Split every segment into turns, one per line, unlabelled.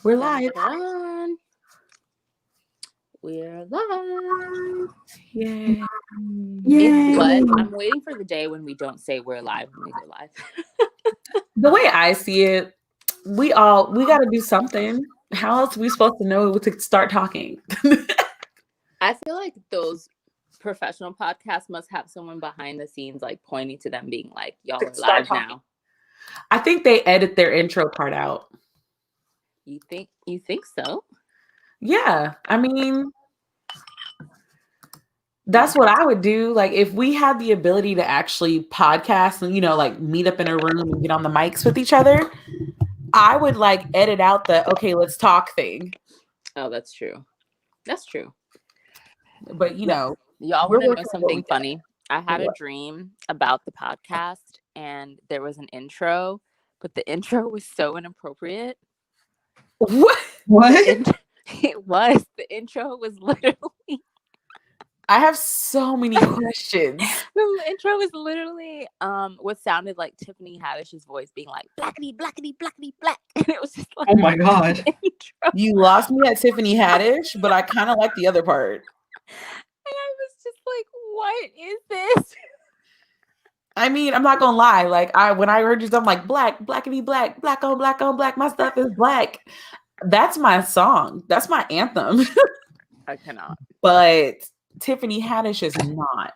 We're live.
Dun. We're live.
Yay.
It's what? I'm waiting for the day when we don't say we're live when we go live.
The way I see it, we got to do something. How else are we supposed to know to start talking?
I feel like those professional podcasts must have someone behind the scenes like pointing to them being like, y'all are live now.
I think they edit their intro part out.
You think so?
Yeah. I mean, that's what I would do. Like if we had the ability to actually podcast and, like meet up in a room and get on the mics with each other, I would like edit out the, okay, let's talk thing.
Oh, that's true. That's true.
But
y'all want to know something funny? I had a dream about the podcast and there was an intro, but the intro was so inappropriate.
What?
It was. The intro was literally...
I have so many questions.
The intro was literally what sounded like Tiffany Haddish's voice being like, blackity, blackity, blackity, black. And it was just like,
oh my God.
You lost me at Tiffany Haddish, but I kind of like the other part.
And I was just like, what is this?
I mean, I'm not gonna lie. Like when I heard you, I'm like, black, blackity, black, black on black on black. My stuff is black. That's my song. That's my anthem.
I cannot.
But Tiffany Haddish is not.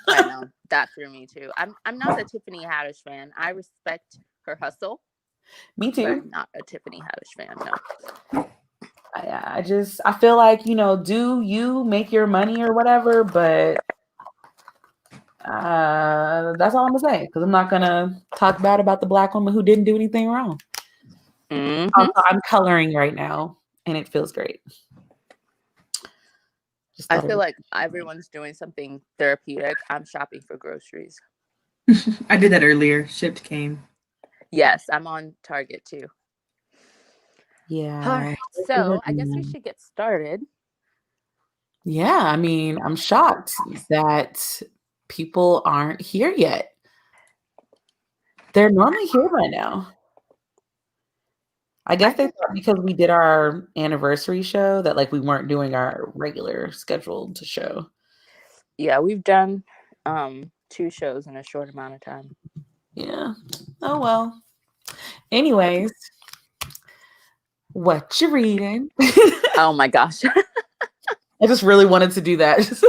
I know. That threw me too. I'm not a Tiffany Haddish fan. I respect her hustle.
Me too.
I'm not a Tiffany Haddish fan, no.
I feel like, do you make your money or whatever, but that's all I'm gonna say, because I'm not gonna talk bad about the black woman who didn't do anything wrong.
Mm-hmm.
I'm coloring right now and it feels great.
I feel like everyone's doing something therapeutic. I'm shopping for groceries.
I did that earlier. Shipped came.
Yes, I'm on Target too.
Yeah.
All right. So I guess we should get started.
Yeah, I mean, I'm shocked that people aren't here yet. They're normally here by now. I guess they thought because we did our anniversary show that like we weren't doing our regular scheduled show.
Yeah, we've done 2 shows in a short amount of time.
Yeah. Oh well. Anyways, what you reading?
Oh my gosh.
I just really wanted to do that.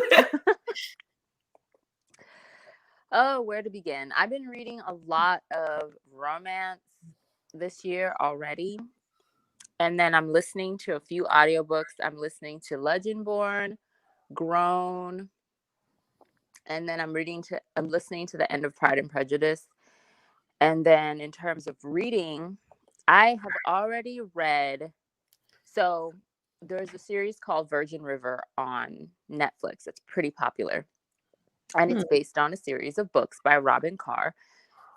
Oh, where to begin? I've been reading a lot of romance this year already. And then I'm listening to a few audiobooks. I'm listening to Legendborn, Grown, and then I'm listening to the end of Pride and Prejudice. And then in terms of reading, I have already read, so there's a series called Virgin River on Netflix. It's pretty popular. And it's based on a series of books by Robin Carr.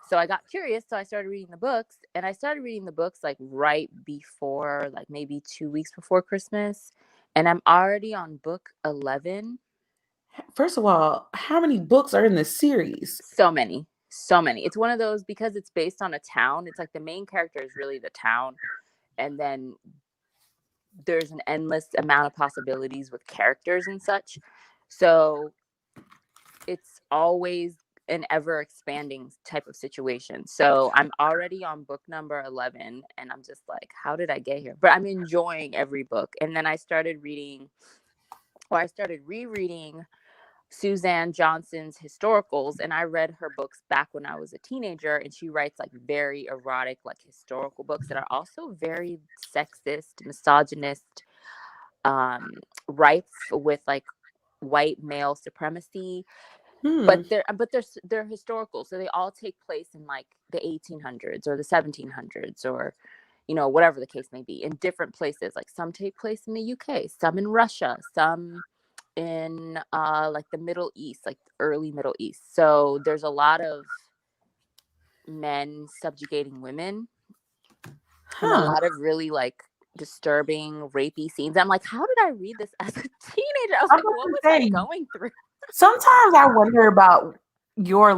So I got curious, so I started reading the books, and I started reading the books like right before, like maybe 2 weeks before Christmas, and I'm already on book 11.
First of all, how many books are in this series?
So many. It's one of those, because it's based on a town, it's like the main character is really the town, and then there's an endless amount of possibilities with characters and such. So it's always an ever expanding type of situation. So I'm already on book number 11 and I'm just like, how did I get here? But I'm enjoying every book. And then I started rereading Suzanne Johnson's historicals, and I read her books back when I was a teenager, and she writes like very erotic, like historical books that are also very sexist, misogynist, rife with like white male supremacy. But they're historical, so they all take place in like the 1800s or the 1700s or whatever the case may be, in different places. Like some take place in the UK, some in Russia, some in like the Middle East, like early Middle East. So there's a lot of men subjugating women and a lot of really like disturbing rapey scenes. I'm like, how did I read this as a teenager? I was like, what was I going through?
Sometimes I wonder about your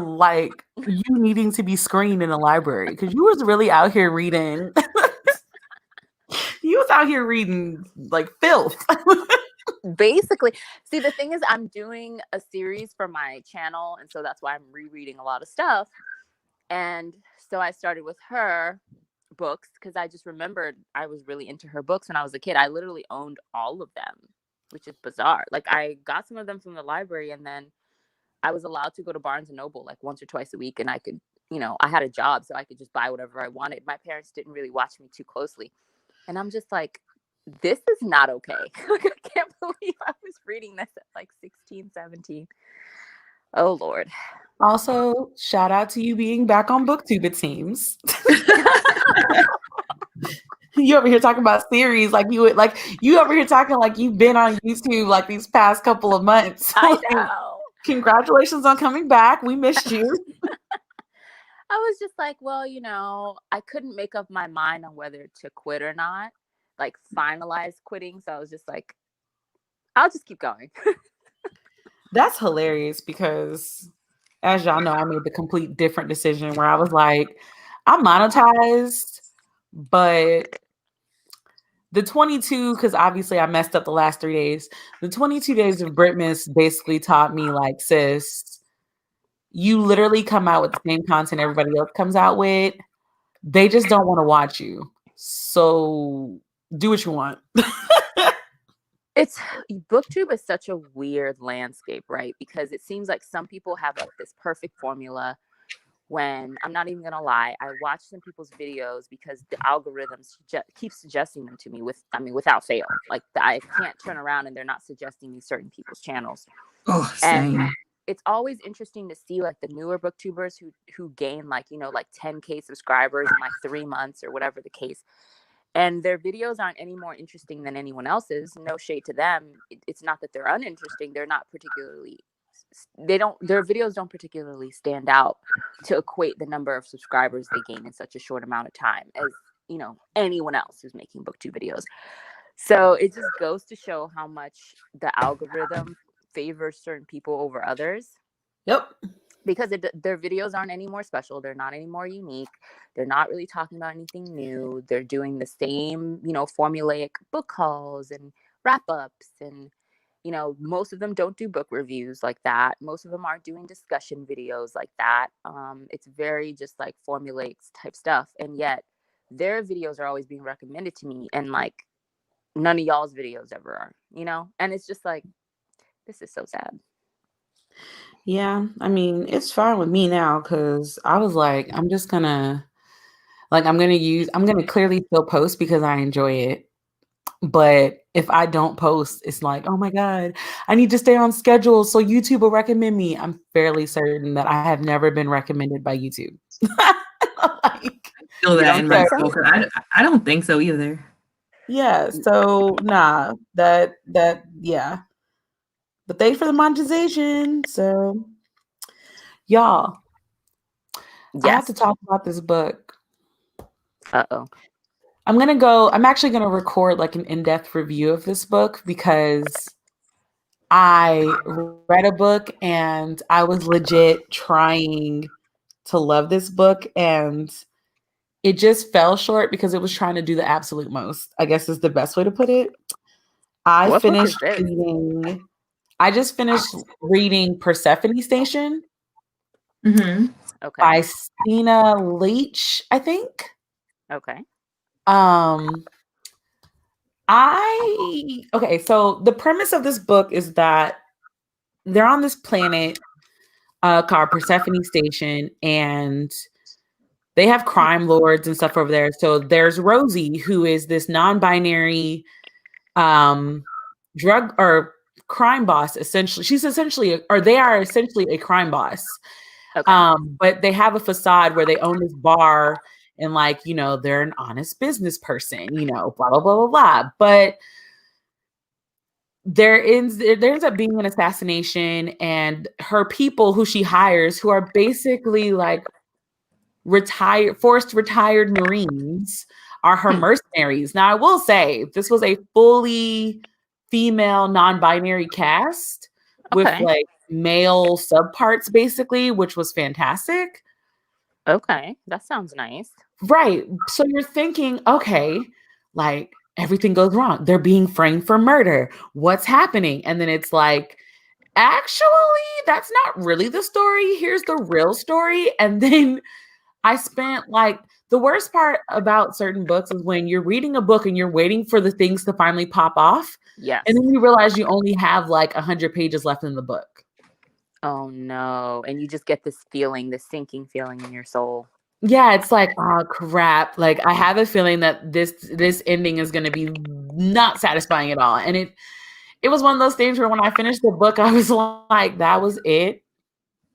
you needing to be screened in a library, because you was really out here reading He was out here reading like filth.
Basically, see, the thing is, I'm doing a series for my channel, and so that's why I'm rereading a lot of stuff. And so I started with her books because I just remembered I was really into her books when I was a kid. I literally owned all of them, which is bizarre. Like, I got some of them from the library, and then I was allowed to go to Barnes and Noble like once or twice a week, and I could, I had a job, so I could just buy whatever I wanted. My parents didn't really watch me too closely, and I'm just like, this is not okay. Like, I can't believe I was reading this at like 16, 17. Oh, Lord.
Also, shout out to you being back on BookTube, it seems. You over here talking about series like you over here talking like you've been on YouTube like these past couple of months.
I know.
Congratulations on coming back. We missed you.
I was just like, well, I couldn't make up my mind on whether to quit or not, like finalize quitting. So I was just like, I'll just keep going.
That's hilarious because, as y'all know, I made the complete different decision where I was like, I'm monetized, but the 22, because obviously I messed up the last 3 days. The 22 days of Britmas basically taught me, like, sis, you literally come out with the same content everybody else comes out with. They just don't want to watch you. So do what you want.
BookTube is such a weird landscape, right? Because it seems like some people have like this perfect formula when, I'm not even gonna lie, I watch some people's videos because the algorithms keep suggesting them to me without fail. Like, I can't turn around and they're not suggesting me certain people's channels.
Oh, same.
And it's always interesting to see like the newer booktubers who gain like 10K subscribers in like 3 months or whatever the case. And their videos aren't any more interesting than anyone else's. No shade to them. It's not that they're uninteresting. They're not particularly, their videos don't particularly stand out to equate the number of subscribers they gain in such a short amount of time as, anyone else who's making BookTube videos. So it just goes to show how much the algorithm favors certain people over others.
Yep.
Because their videos aren't any more special. They're not any more unique. They're not really talking about anything new. They're doing the same, formulaic book hauls and wrap-ups. And, most of them don't do book reviews like that. Most of them aren't doing discussion videos like that. It's very just like formulaic type stuff. And yet their videos are always being recommended to me. And like none of y'all's videos ever are, And it's just like, this is so sad.
Yeah, I mean, it's fine with me now because I was like, I'm gonna clearly still post because I enjoy it. But if I don't post, it's like, oh my God, I need to stay on schedule so YouTube will recommend me. I'm fairly certain that I have never been recommended by YouTube.
Feel that in my soul. I don't think so either.
Yeah, so nah, yeah. But thanks for the monetization. So, y'all,
yes.
I have to talk about this book.
Uh-oh.
I'm actually going to record like an in-depth review of this book because I read a book and I was legit trying to love this book and it just fell short because it was trying to do the absolute most, I guess is the best way to put it. I just finished reading Persephone Station by Stina Leach, I think.
Okay.
So the premise of this book is that they're on this planet called Persephone Station, and they have crime lords and stuff over there. So there's Rosie, who is this non-binary drug or crime boss. Essentially, they are essentially a crime boss.
Okay.
But they have a facade where they own this bar and they're an honest business person, blah, blah, blah, blah, blah. But there ends up being an assassination, and her people who she hires, who are basically like forced retired Marines, are her mercenaries. Now, I will say this was a fully female non-binary cast with like male subparts, basically, which was fantastic.
Okay, that sounds nice.
Right. So you're thinking, okay, like, everything goes wrong. They're being framed for murder. What's happening? And then it's like, actually, that's not really the story. Here's the real story. And then I spent like the worst part about certain books is when you're reading a book and you're waiting for the things to finally pop off.
Yes.
And then you realize you only have like 100 pages left in the book.
Oh no. And you just get this feeling, this sinking feeling in your soul.
Yeah, it's like, oh crap. Like I have a feeling that this ending is gonna be not satisfying at all. And it was one of those things where when I finished the book, I was like, that was it.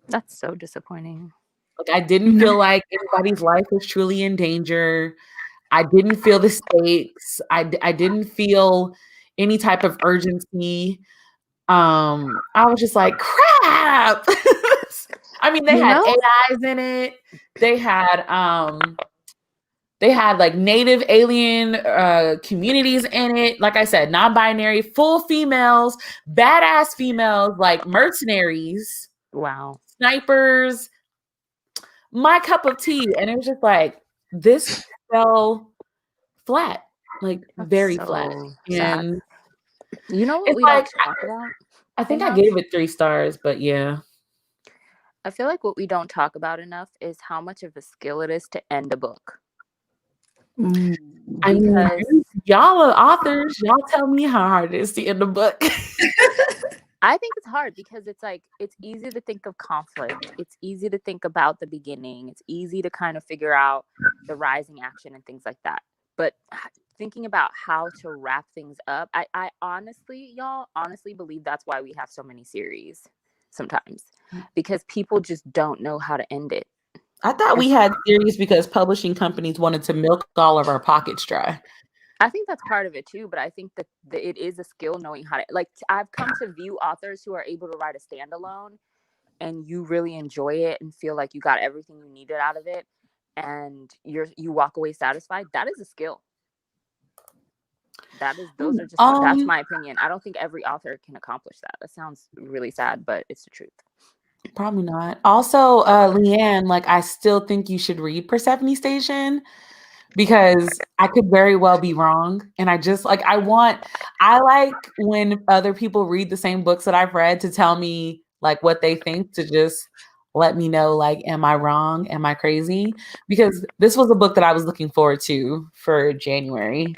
That's so disappointing.
Like I didn't feel like anybody's life was truly in danger. I didn't feel the stakes. I didn't feel any type of urgency. I was just like, crap. I mean, they had AIs in it. They had like native alien communities in it. Like I said, non-binary, full females, badass females, like mercenaries.
Wow.
Snipers. My cup of tea. And it was just like, this fell flat. Like very flat. And
you know what we don't talk about?
I think I gave it 3 stars, but yeah.
I feel like what we don't talk about enough is how much of a skill it is to end a book.
I mean, y'all are authors. Y'all tell me how hard it is to end a book.
I think it's hard because it's like, it's easy to think of conflict. It's easy to think about the beginning. It's easy to kind of figure out the rising action and things like that. But thinking about how to wrap things up, I honestly believe that's why we have so many series sometimes, because people just don't know how to end it.
I thought we had series because publishing companies wanted to milk all of our pockets dry.
I think that's part of it too, but I think that it is a skill knowing how to, like, I've come to view authors who are able to write a standalone and you really enjoy it and feel like you got everything you needed out of it and you walk away satisfied. That is a skill. That's my opinion. I don't think every author can accomplish that. That sounds really sad, but it's the truth.
Probably not. Also, Leanne, like, I still think you should read Persephone Station because I could very well be wrong. And I just like, I like when other people read the same books that I've read to tell me like what they think, to just let me know, like, am I wrong? Am I crazy? Because this was a book that I was looking forward to for January.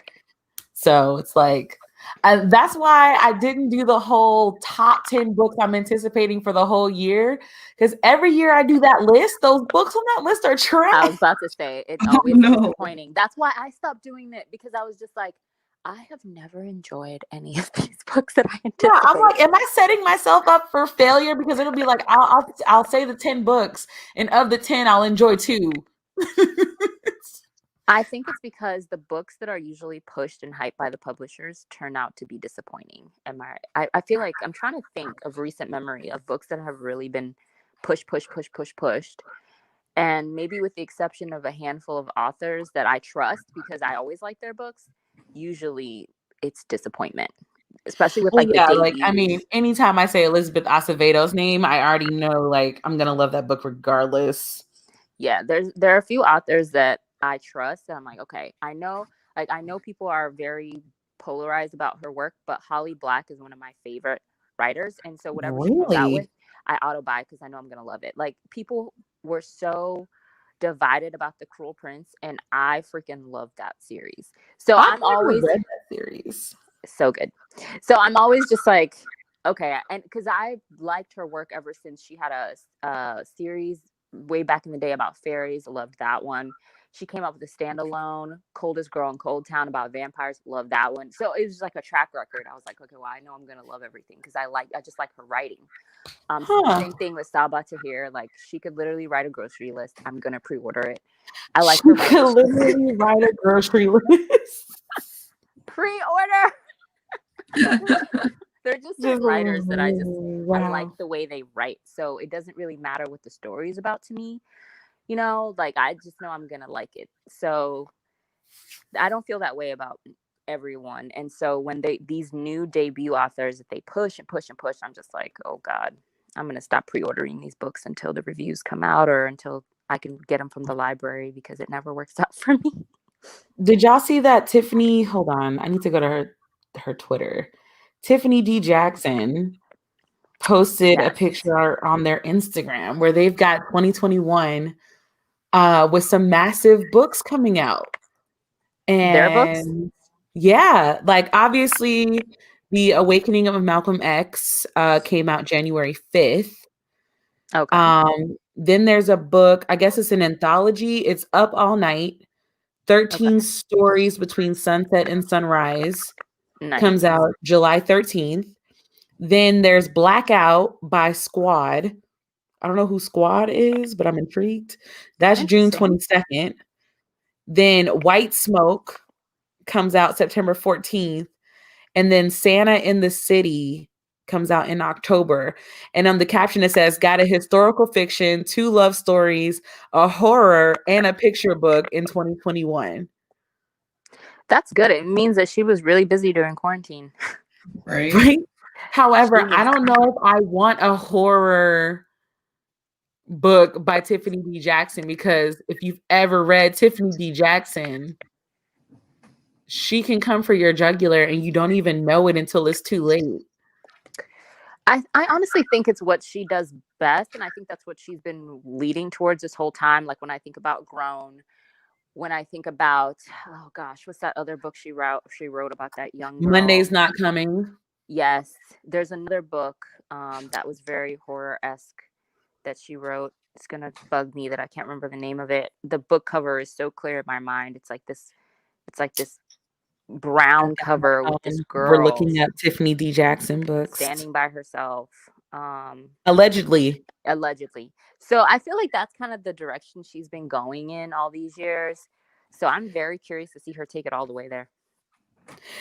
So it's like, that's why I didn't do the whole top 10 books I'm anticipating for the whole year. Because every year I do that list, those books on that list are trash.
I was about to say, it's always disappointing. That's why I stopped doing it, because I was just like, I have never enjoyed any of these books that I anticipate.
Yeah, I'm like, am I setting myself up for failure? Because it'll be like, I'll say the 10 books, and of the 10, I'll enjoy 2.
I think it's because the books that are usually pushed and hyped by the publishers turn out to be disappointing. I feel like I'm trying to think of recent memory of books that have really been pushed. And maybe with the exception of a handful of authors that I trust because I always like their books, usually it's disappointment. Especially with like
I mean, anytime I say Elizabeth Acevedo's name, I already know like I'm gonna love that book regardless.
Yeah, there are a few authors that I trust, and I'm like, okay, I know people are very polarized about her work, but Holly Black is one of my favorite writers, and so whatever she comes out with, I auto buy because I know I'm gonna love it. Like, people were so divided about The Cruel Prince, and I freaking love that series. So I'm always
read that series.
So good. So I'm always just like, okay, and because I liked her work ever since she had a series way back in the day about fairies. Loved that one. She came up with a standalone, Coldest Girl in Cold Town, about vampires. Love that one. So it was like a track record. I was like, okay, well, I know I'm gonna love everything because I just like her writing. Same thing with Sabaa Tahir. Like, she could literally write a grocery list. I'm gonna pre-order it. I like her.
She could literally write a grocery list.
Pre-order. They're just writers that I like the way they write. So it doesn't really matter what the story is about to me. You know, like, I just know I'm going to like it. So I don't feel that way about everyone. And so when these new debut authors, that they push and push and push, I'm just like, oh God, I'm going to stop pre-ordering these books until the reviews come out or until I can get them from the library, because it never works out for me.
Did y'all see that Tiffany? Hold on, I need to go to her Twitter. Tiffany D. Jackson posted a
Yes.
picture on their Instagram where they've got 2021 with some massive books coming out.
Their books?
And yeah, like obviously The Awakening of Malcolm X came out January 5th.
Okay.
Then there's a book, I guess it's an anthology. It's Up All Night, 13
Okay.
Stories Between Sunset and Sunrise.
Nice.
Comes out July 13th. Then there's Blackout by Squad. I don't know who Squad is, but I'm intrigued. That's June
Interesting.
22nd. Then White Smoke comes out September 14th. And then Santa in the City comes out in October. And on the caption, it says, got a historical fiction, 2 love stories, a horror, and a picture book in 2021.
That's good. It means that she was really busy during quarantine.
Right.
However, I don't know if I want a horror book by Tiffany D. Jackson, because if you've ever read Tiffany D. Jackson, she can come for your jugular and you don't even know it until it's too late.
I honestly think it's what she does best, and I think that's what she's been leading towards this whole time. Like when I think about Grown, when I think about, oh gosh, what's that other book she wrote about that young girl?
Monday's Not Coming.
Yes, there's another book that was very horror-esque that she wrote. It's gonna bug me that I can't remember the name of it. The book cover is so clear in my mind. It's like this brown cover with this girl.
We're looking at Tiffany D. Jackson books.
Standing by herself.
Allegedly.
So I feel like that's kind of the direction she's been going in all these years. So I'm very curious to see her take it all the way there.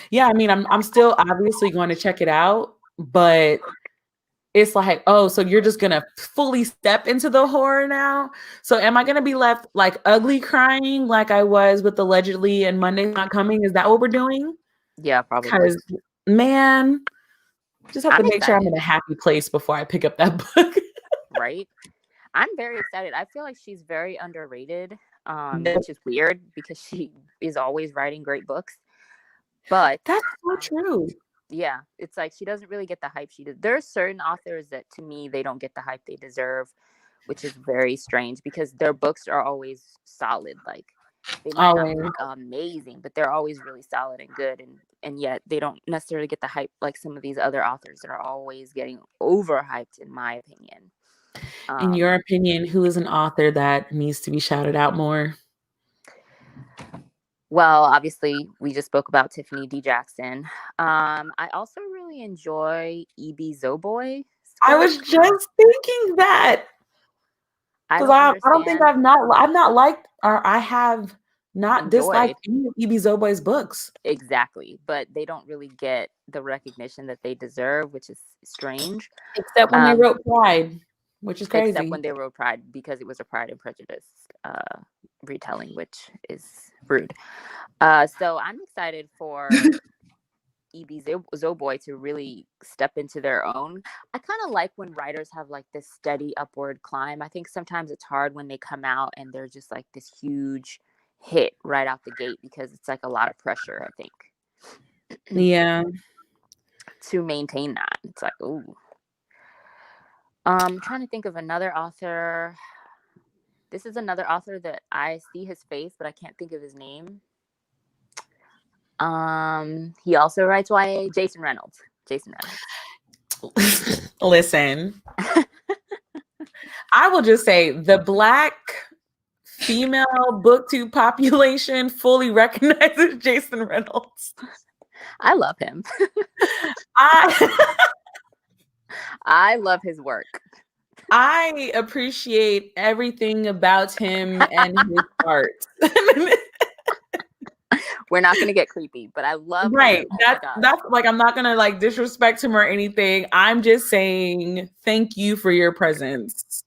Yeah, I mean, I'm still obviously going to check it out, but it's like, oh, so you're just gonna fully step into the horror now? So am I gonna be left like ugly crying like I was with Allegedly and Monday's Not Coming? Is that what we're doing?
Yeah, probably.
Because man, just have to make sure I'm in a happy place before I pick up that book.
Right. I'm very excited. I feel like she's very underrated, which is weird because she is always writing great books. But
that's so true.
Yeah, it's like she doesn't really get the hype she did. There are certain authors that, to me, they don't get the hype they deserve, which is very strange because their books are always solid. Like they might not be amazing, but they're always really solid and good, and yet they don't necessarily get the hype like some of these other authors that are always getting overhyped, in my opinion.
In your opinion, who is an author that needs to be shouted out more?
Well, obviously, we just spoke about Tiffany D. Jackson. I also really enjoy E.B. Zoboy.
I was just thinking that because I don't think I've not liked, or I have not disliked any of E.B. Zoboy's books.
Exactly, but they don't really get the recognition that they deserve, which is strange.
Except when they wrote Pride, which is crazy.
Except when they wrote Pride, because it was a Pride and Prejudice retelling, which is rude. So I'm excited for E.B. Zoboy to really step into their own. I kind of like when writers have like this steady upward climb. I think sometimes it's hard when they come out and they're just like this huge hit right out the gate because it's like a lot of pressure, I think.
Yeah.
To maintain that. It's like, ooh. I'm trying to think of another author. This is another author that I see his face, but I can't think of his name. He also writes YA. Jason Reynolds.
Listen, I will just say the Black female booktube population fully recognizes Jason Reynolds.
I love him. I love his work.
I appreciate everything about him and his art.
We're not going to get creepy, but I love
him. That's like, I'm not going to like disrespect him or anything. I'm just saying thank you for your presence.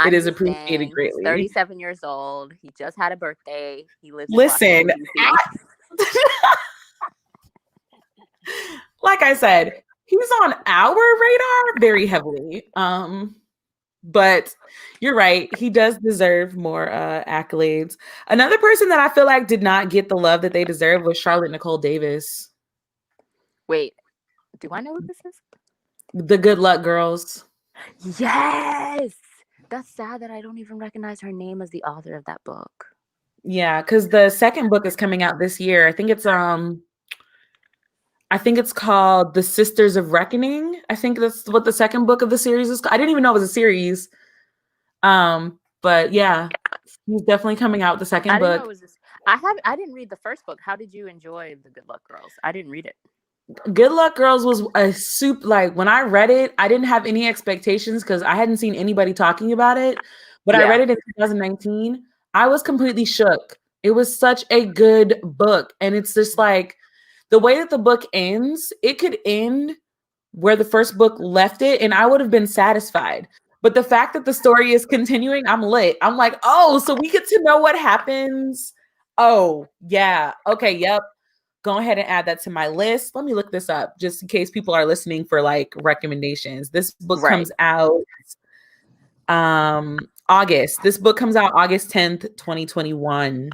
It is appreciated greatly.
He's 37 years old. He just had a birthday. He lives
in like I said, he's on our radar very heavily. But you're right. He does deserve more accolades. Another person that I feel like did not get the love that they deserve was Charlotte Nicole Davis.
Wait, do I know what this is?
The Good Luck Girls.
Yes! That's sad that I don't even recognize her name as the author of that book.
Yeah, because the second book is coming out this year. I think it's called The Sisters of Reckoning. I think that's what the second book of the series is. I didn't even know it was a series. But yeah, he's definitely coming out with the second
I didn't know
book.
it was this. I didn't read the first book. How did you enjoy The Good Luck Girls? I didn't read it.
Good Luck Girls was a like when I read it, I didn't have any expectations because I hadn't seen anybody talking about it. But I read it in 2019. I was completely shook. It was such a good book. And it's just like the way that the book ends, it could end where the first book left it, and I would have been satisfied. But the fact that the story is continuing, I'm lit. I'm like, oh, so we get to know what happens. Oh, yeah. Okay, yep. Go ahead and add that to my list. Let me look this up just in case people are listening for like recommendations. This book comes out August. This book comes out August 10th, 2021.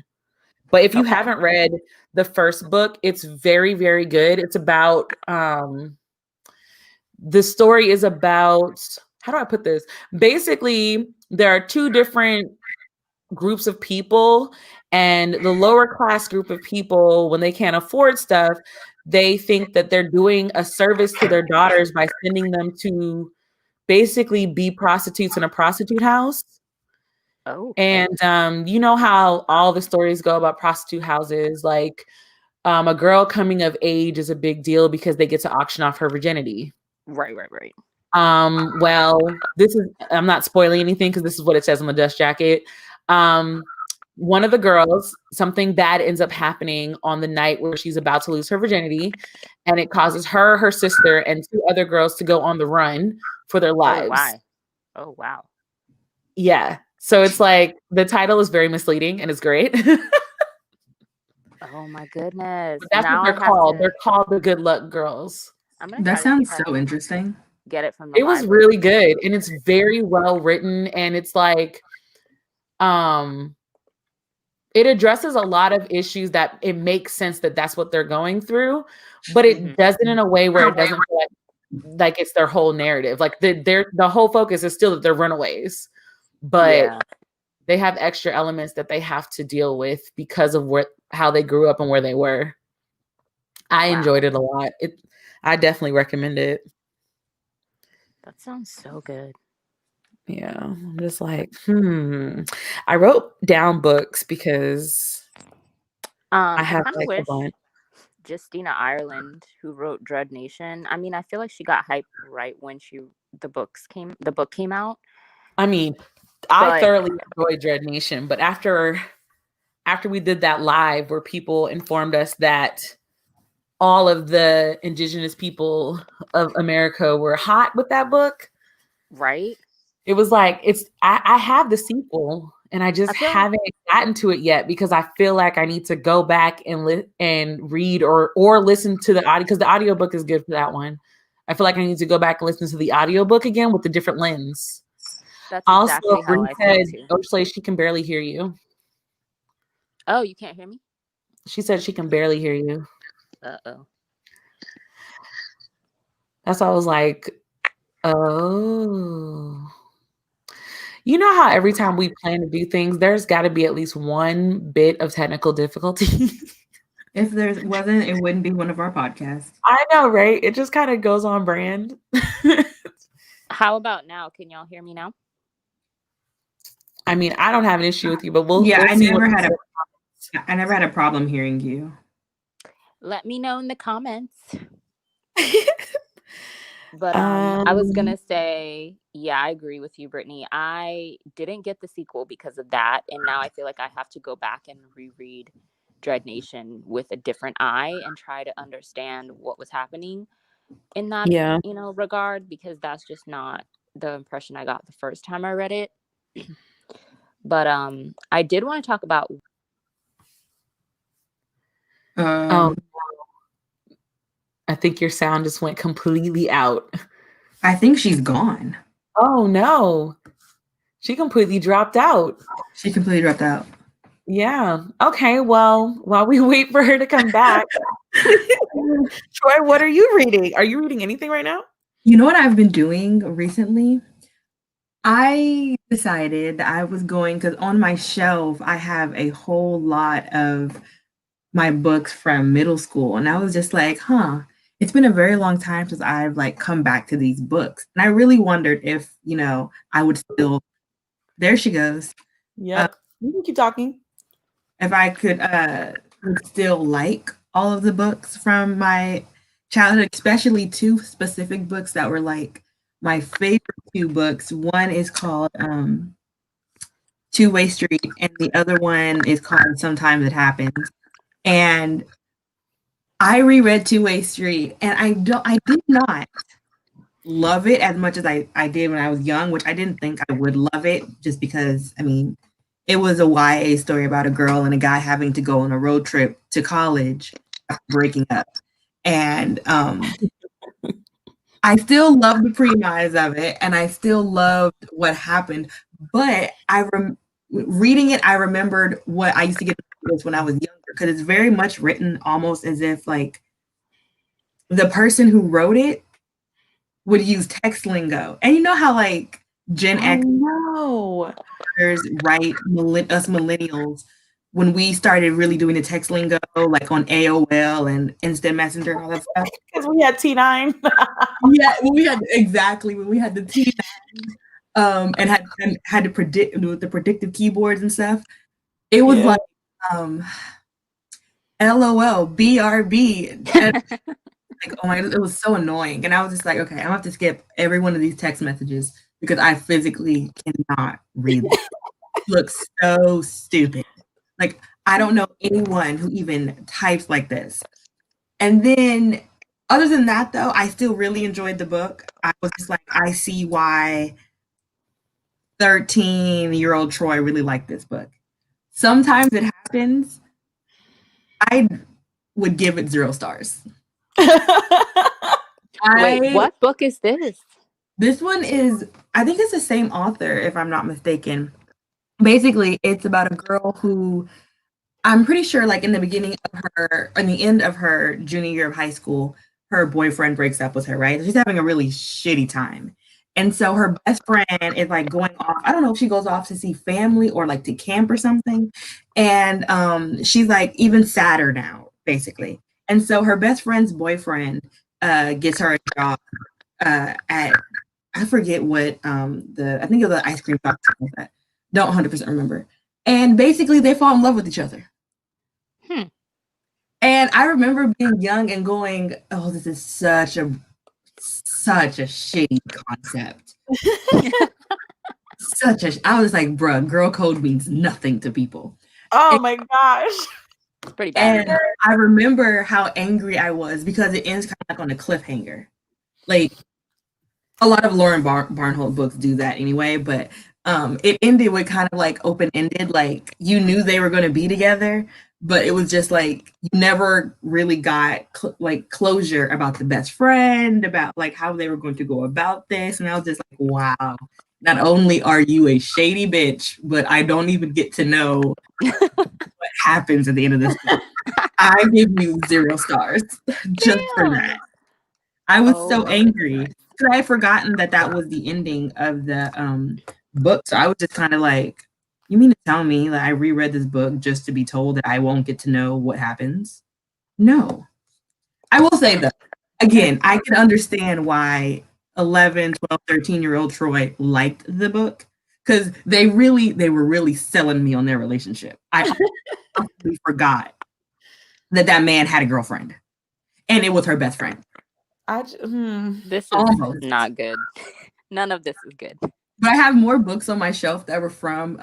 But if you haven't read the first book, it's very, very good. It's about the story is about, how do I put this? Basically, there are two different groups of people, and the lower class group of people, when they can't afford stuff, they think that they're doing a service to their daughters by sending them to basically be prostitutes in a prostitute house.
Oh.
And you know how all the stories go about prostitute houses, like a girl coming of age is a big deal because they get to auction off her virginity.
Right.
Well, I'm not spoiling anything because this is what it says on the dust jacket. One of the girls, something bad ends up happening on the night where she's about to lose her virginity, and it causes her, her sister, and two other girls to go on the run for their lives.
Oh, wow.
Yeah. So it's like the title is very misleading and it's great.
Oh my goodness.
That's what they're called. They're called the Good Luck Girls.
That sounds so interesting.
Get it from the
It was really good, and it's very well written, and it's like it addresses a lot of issues that it makes sense that that's what they're going through, but it does it in a way where it doesn't feel like it's their whole narrative. Like the whole focus is still that they're runaways, but they have extra elements that they have to deal with because of how they grew up and where they were. I enjoyed it a lot. I definitely recommend it.
That sounds so good.
Yeah, I'm just like, I wrote down books because I have like a bunch.
Justina Ireland, who wrote Dread Nation, I mean, I feel like she got hyped right when the book came out.
I mean, I thoroughly enjoyed Dread Nation, but after we did that live where people informed us that all of the indigenous people of America were hot with that book,
right?
It was like, I have the sequel and I just haven't gotten to it yet because I feel like I need to go back and read or listen to the audio, because the audiobook is good for that one. I feel like I need to go back and listen to the audiobook again with a different lens.
That's
also,
exactly how I feel too.
Oshley, she can barely hear you.
Oh, you can't hear me?
She said she can barely hear you.
Uh-oh.
That's why I was like, oh. You know how every time we plan to do things, there's got to be at least one bit of technical difficulty.
If there wasn't, it wouldn't be one of our podcasts.
I know, right? It just kind of goes on brand.
How about now? Can y'all hear me now?
I mean, I don't have an issue with you, but we'll
I
see.
I never had a problem hearing you.
Let me know in the comments. But I was gonna say, yeah, I agree with you, Brittany. I didn't get the sequel because of that, and now I feel like I have to go back and reread Dread Nation with a different eye and try to understand what was happening in that regard, because that's just not the impression I got the first time I read it. But I did want to talk about
I think your sound just went completely out.
I think she's gone.
Oh no. She completely dropped out.
She completely dropped out.
Yeah. Okay. Well, while we wait for her to come back, Troy, what are you reading? Are you reading anything right now?
You know what I've been doing recently? I decided I was going because on my shelf I have a whole lot of my books from middle school, and I was just like, huh, it's been a very long time since I've like come back to these books, and I really wondered if I would still. There she goes.
Yep. You can keep talking.
If I could would still like all of the books from my childhood, especially two specific books that were like my favorite two books. One is called Two-Way Street, and the other one is called Sometimes It Happens. And I reread Two-Way Street, and I did not love it as much as I did when I was young, which I didn't think I would love it just because, I mean, it was a YA story about a girl and a guy having to go on a road trip to college after breaking up. And I still love the premise of it, and I still loved what happened. But reading it, I remembered what I used to get when I was younger, because it's very much written almost as if like the person who wrote it would use text lingo. And you know how like Gen X write us millennials when we started really doing the text lingo, like on AOL and Instant Messenger and all that stuff.
Because we had T9.
Yeah, when we had the T9, and had to predict with the predictive keyboards and stuff. It was like LOL, BRB. Like, oh my god, it was so annoying. And I was just like, okay, I'm gonna have to skip every one of these text messages because I physically cannot read them. It looks so stupid. Like, I don't know anyone who even types like this. And then other than that though, I still really enjoyed the book. I was just like, I see why 13-year-old Troy really liked this book. Sometimes It Happens, I would give it 0 stars.
Wait, what book is this?
This one is, I think it's the same author, if I'm not mistaken. Basically, it's about a girl who, I'm pretty sure, like in the end of her junior year of high school, her boyfriend breaks up with her, right? She's having a really shitty time. And so her best friend is like going off. I don't know if she goes off to see family or like to camp or something. And she's like even sadder now, basically. And so her best friend's boyfriend gets her a job at, I forget what I think it was the ice cream shop. Don't 100% remember. And basically they fall in love with each other. And I remember being young and going, oh, this is such a shitty concept. I was like, bruh, girl code means nothing to people.
My gosh.
It's pretty bad.
And I remember how angry I was because it ends kind of like on a cliffhanger. Like, a lot of Lauren Barnholt books do that anyway, but it ended with kind of like open-ended, like you knew they were going to be together, but it was just like you never really got like closure about the best friend, about like how they were going to go about this. And I was just like, wow, not only are you a shady bitch, but I don't even get to know what happens at the end of this book. I give you 0 stars just for that. I was so angry because I had forgotten that was the ending of the book. So I was just kind of like, you mean to tell me that I reread this book just to be told that I won't get to know what happens? No. I will say that, again, I can understand why 11, 12, 13-year-old Troy liked the book because they were really selling me on their relationship. I forgot that man had a girlfriend and it was her best friend.
This is not good. None of this is good.
But I have more books on my shelf that were from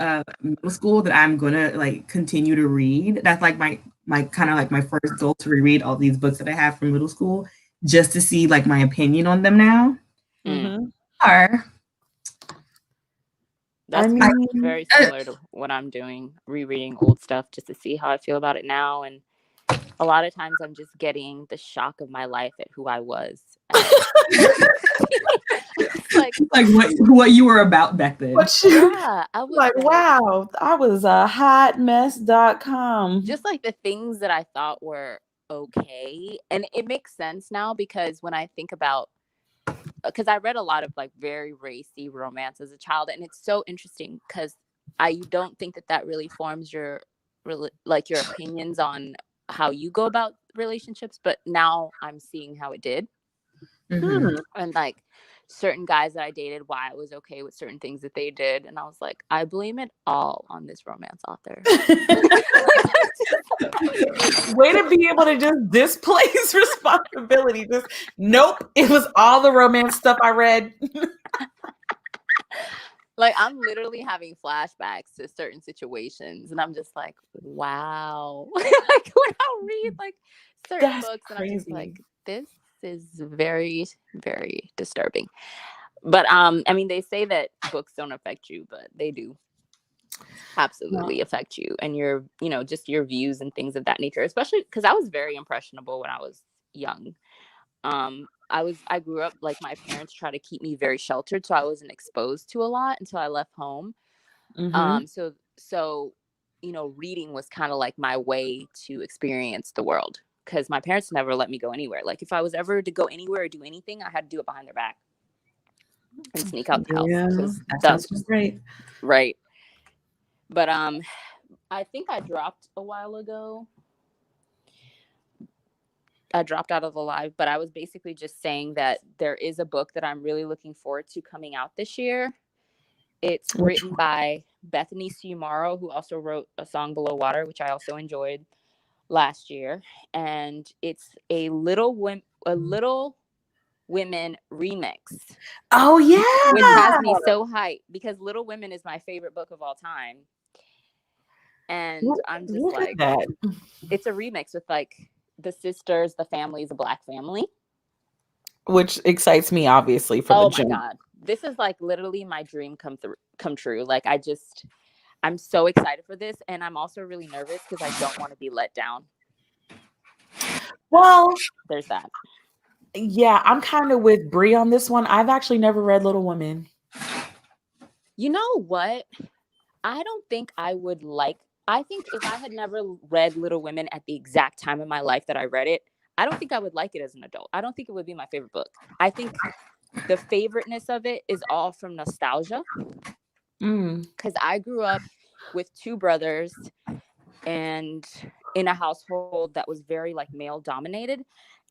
middle school that I'm gonna like continue to read. That's like my kind of like my first goal, to reread all these books that I have from middle school, just to see like my opinion on them now.
That's very similar to what I'm doing, rereading old stuff just to see how I feel about it now. And a lot of times I'm just getting the shock of my life at who I was.
like what you were about back then.
Yeah, I was
like, wow, I was a hotmess.com.
Just like the things that I thought were okay. And it makes sense now because when I think about, because I read a lot of like very racy romance as a child, and it's so interesting because I don't think that really forms your opinions on how you go about relationships, but now I'm seeing how it did.
Mm-hmm.
And like certain guys that I dated, why I was okay with certain things that they did, and I was like, I blame it all on this romance author.
Way to be able to just displace responsibility. Just nope, it was all the romance stuff I read.
Like I'm literally having flashbacks to certain situations, and I'm just like, wow. Like when I read like certain books, and I'm just like, this is very, very disturbing. But I mean, they say that books don't affect you, but they do absolutely affect you and your, just your views and things of that nature, especially because I was very impressionable when I was young. I grew up like my parents tried to keep me very sheltered, so I wasn't exposed to a lot until I left home.
Mm-hmm.
So reading was kind of like my way to experience the world, because my parents never let me go anywhere. Like if I was ever to go anywhere or do anything, I had to do it behind their back and sneak out the house.
Yeah, that sounds great.
Right. But I think I dropped a while ago. I dropped out of the live, but I was basically just saying that there is a book that I'm really looking forward to coming out this year. It's written by Bethany C. Morrow, who also wrote A Song Below Water, which I also enjoyed last year. And it's a Little Women remix.
Oh, yeah.
Which has me so hyped because Little Women is my favorite book of all time. And I'm just like, it's a remix with like the sisters, the family is a Black family.
Which excites me, obviously, for the jump.
Oh my God. This is like literally my dream come true. Like I'm so excited for this. And I'm also really nervous because I don't want to be let down.
Well,
there's that.
Yeah, I'm kind of with Brie on this one. I've actually never read Little Women.
You know what? I don't think I would like. I think if I had never read Little Women at the exact time in my life that I read it, I don't think I would like it as an adult. I don't think it would be my favorite book. I think the favoriteness of it is all from nostalgia. Because I grew up with two brothers and in a household that was very like male dominated.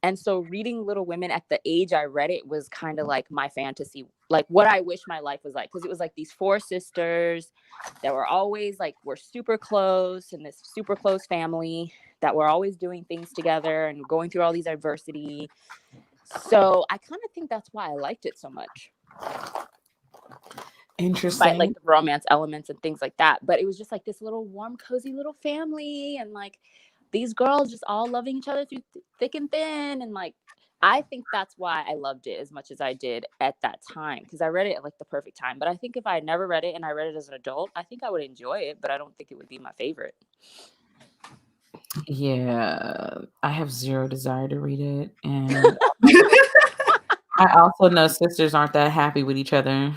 And so reading Little Women at the age I read it was kind of like my fantasy, like what I wish my life was like. Because it was like these four sisters that were always like, we're super close in this super close family that were always doing things together and going through all these adversity. So I kind of think that's why I liked it so much.
Interesting.
Despite like the romance elements and things like that. But it was just like this little warm, cozy little family. And like, these girls just all loving each other through thick and thin. And like, I think that's why I loved it as much as I did at that time. Because I read it at like the perfect time. But I think if I had never read it and I read it as an adult, I think I would enjoy it. But I don't think it would be my favorite.
Yeah, I have zero desire to read it. And I also know sisters aren't that happy with each other.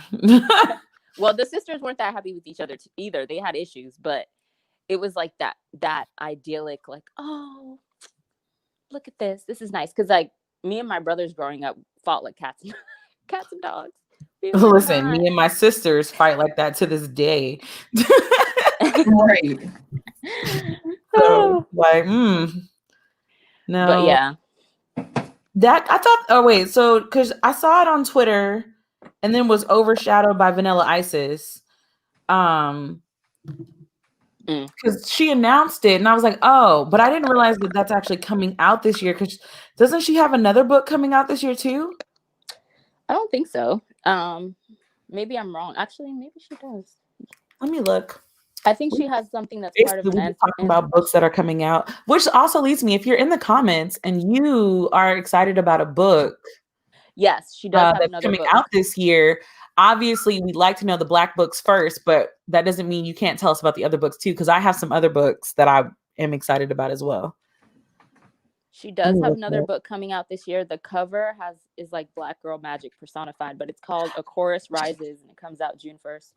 Well, the sisters weren't that happy with each other either. They had issues, but it was like that idyllic, like, oh, look at this. This is nice. Because like me and my brothers growing up fought like cats and dogs.
Listen, me and my sisters fight like that to this day.
Right.
So, like, no.
But yeah.
That I thought, oh wait, so because I saw it on Twitter and then was overshadowed by Vanilla Isis. Because she announced it and I was like, oh, but I didn't realize that that's actually coming out this year. Because doesn't she have another book coming out this year too?
I don't think so. Maybe I'm wrong. Actually, maybe she does.
Let me look.
I think she has something that's part of
talking about books that are coming out, which also leads me, if you're in the comments and you are excited about a book,
yes, she does have
that's
another
coming
book
out this year. Obviously, we'd like to know the Black books first, but that doesn't mean you can't tell us about the other books too, because I have some other books that I am excited about as well.
She
Let
does
me
have
look
another
it up.
book coming out this year. The cover is like Black Girl Magic personified, but it's called A Chorus Rises, and it comes out June 1st.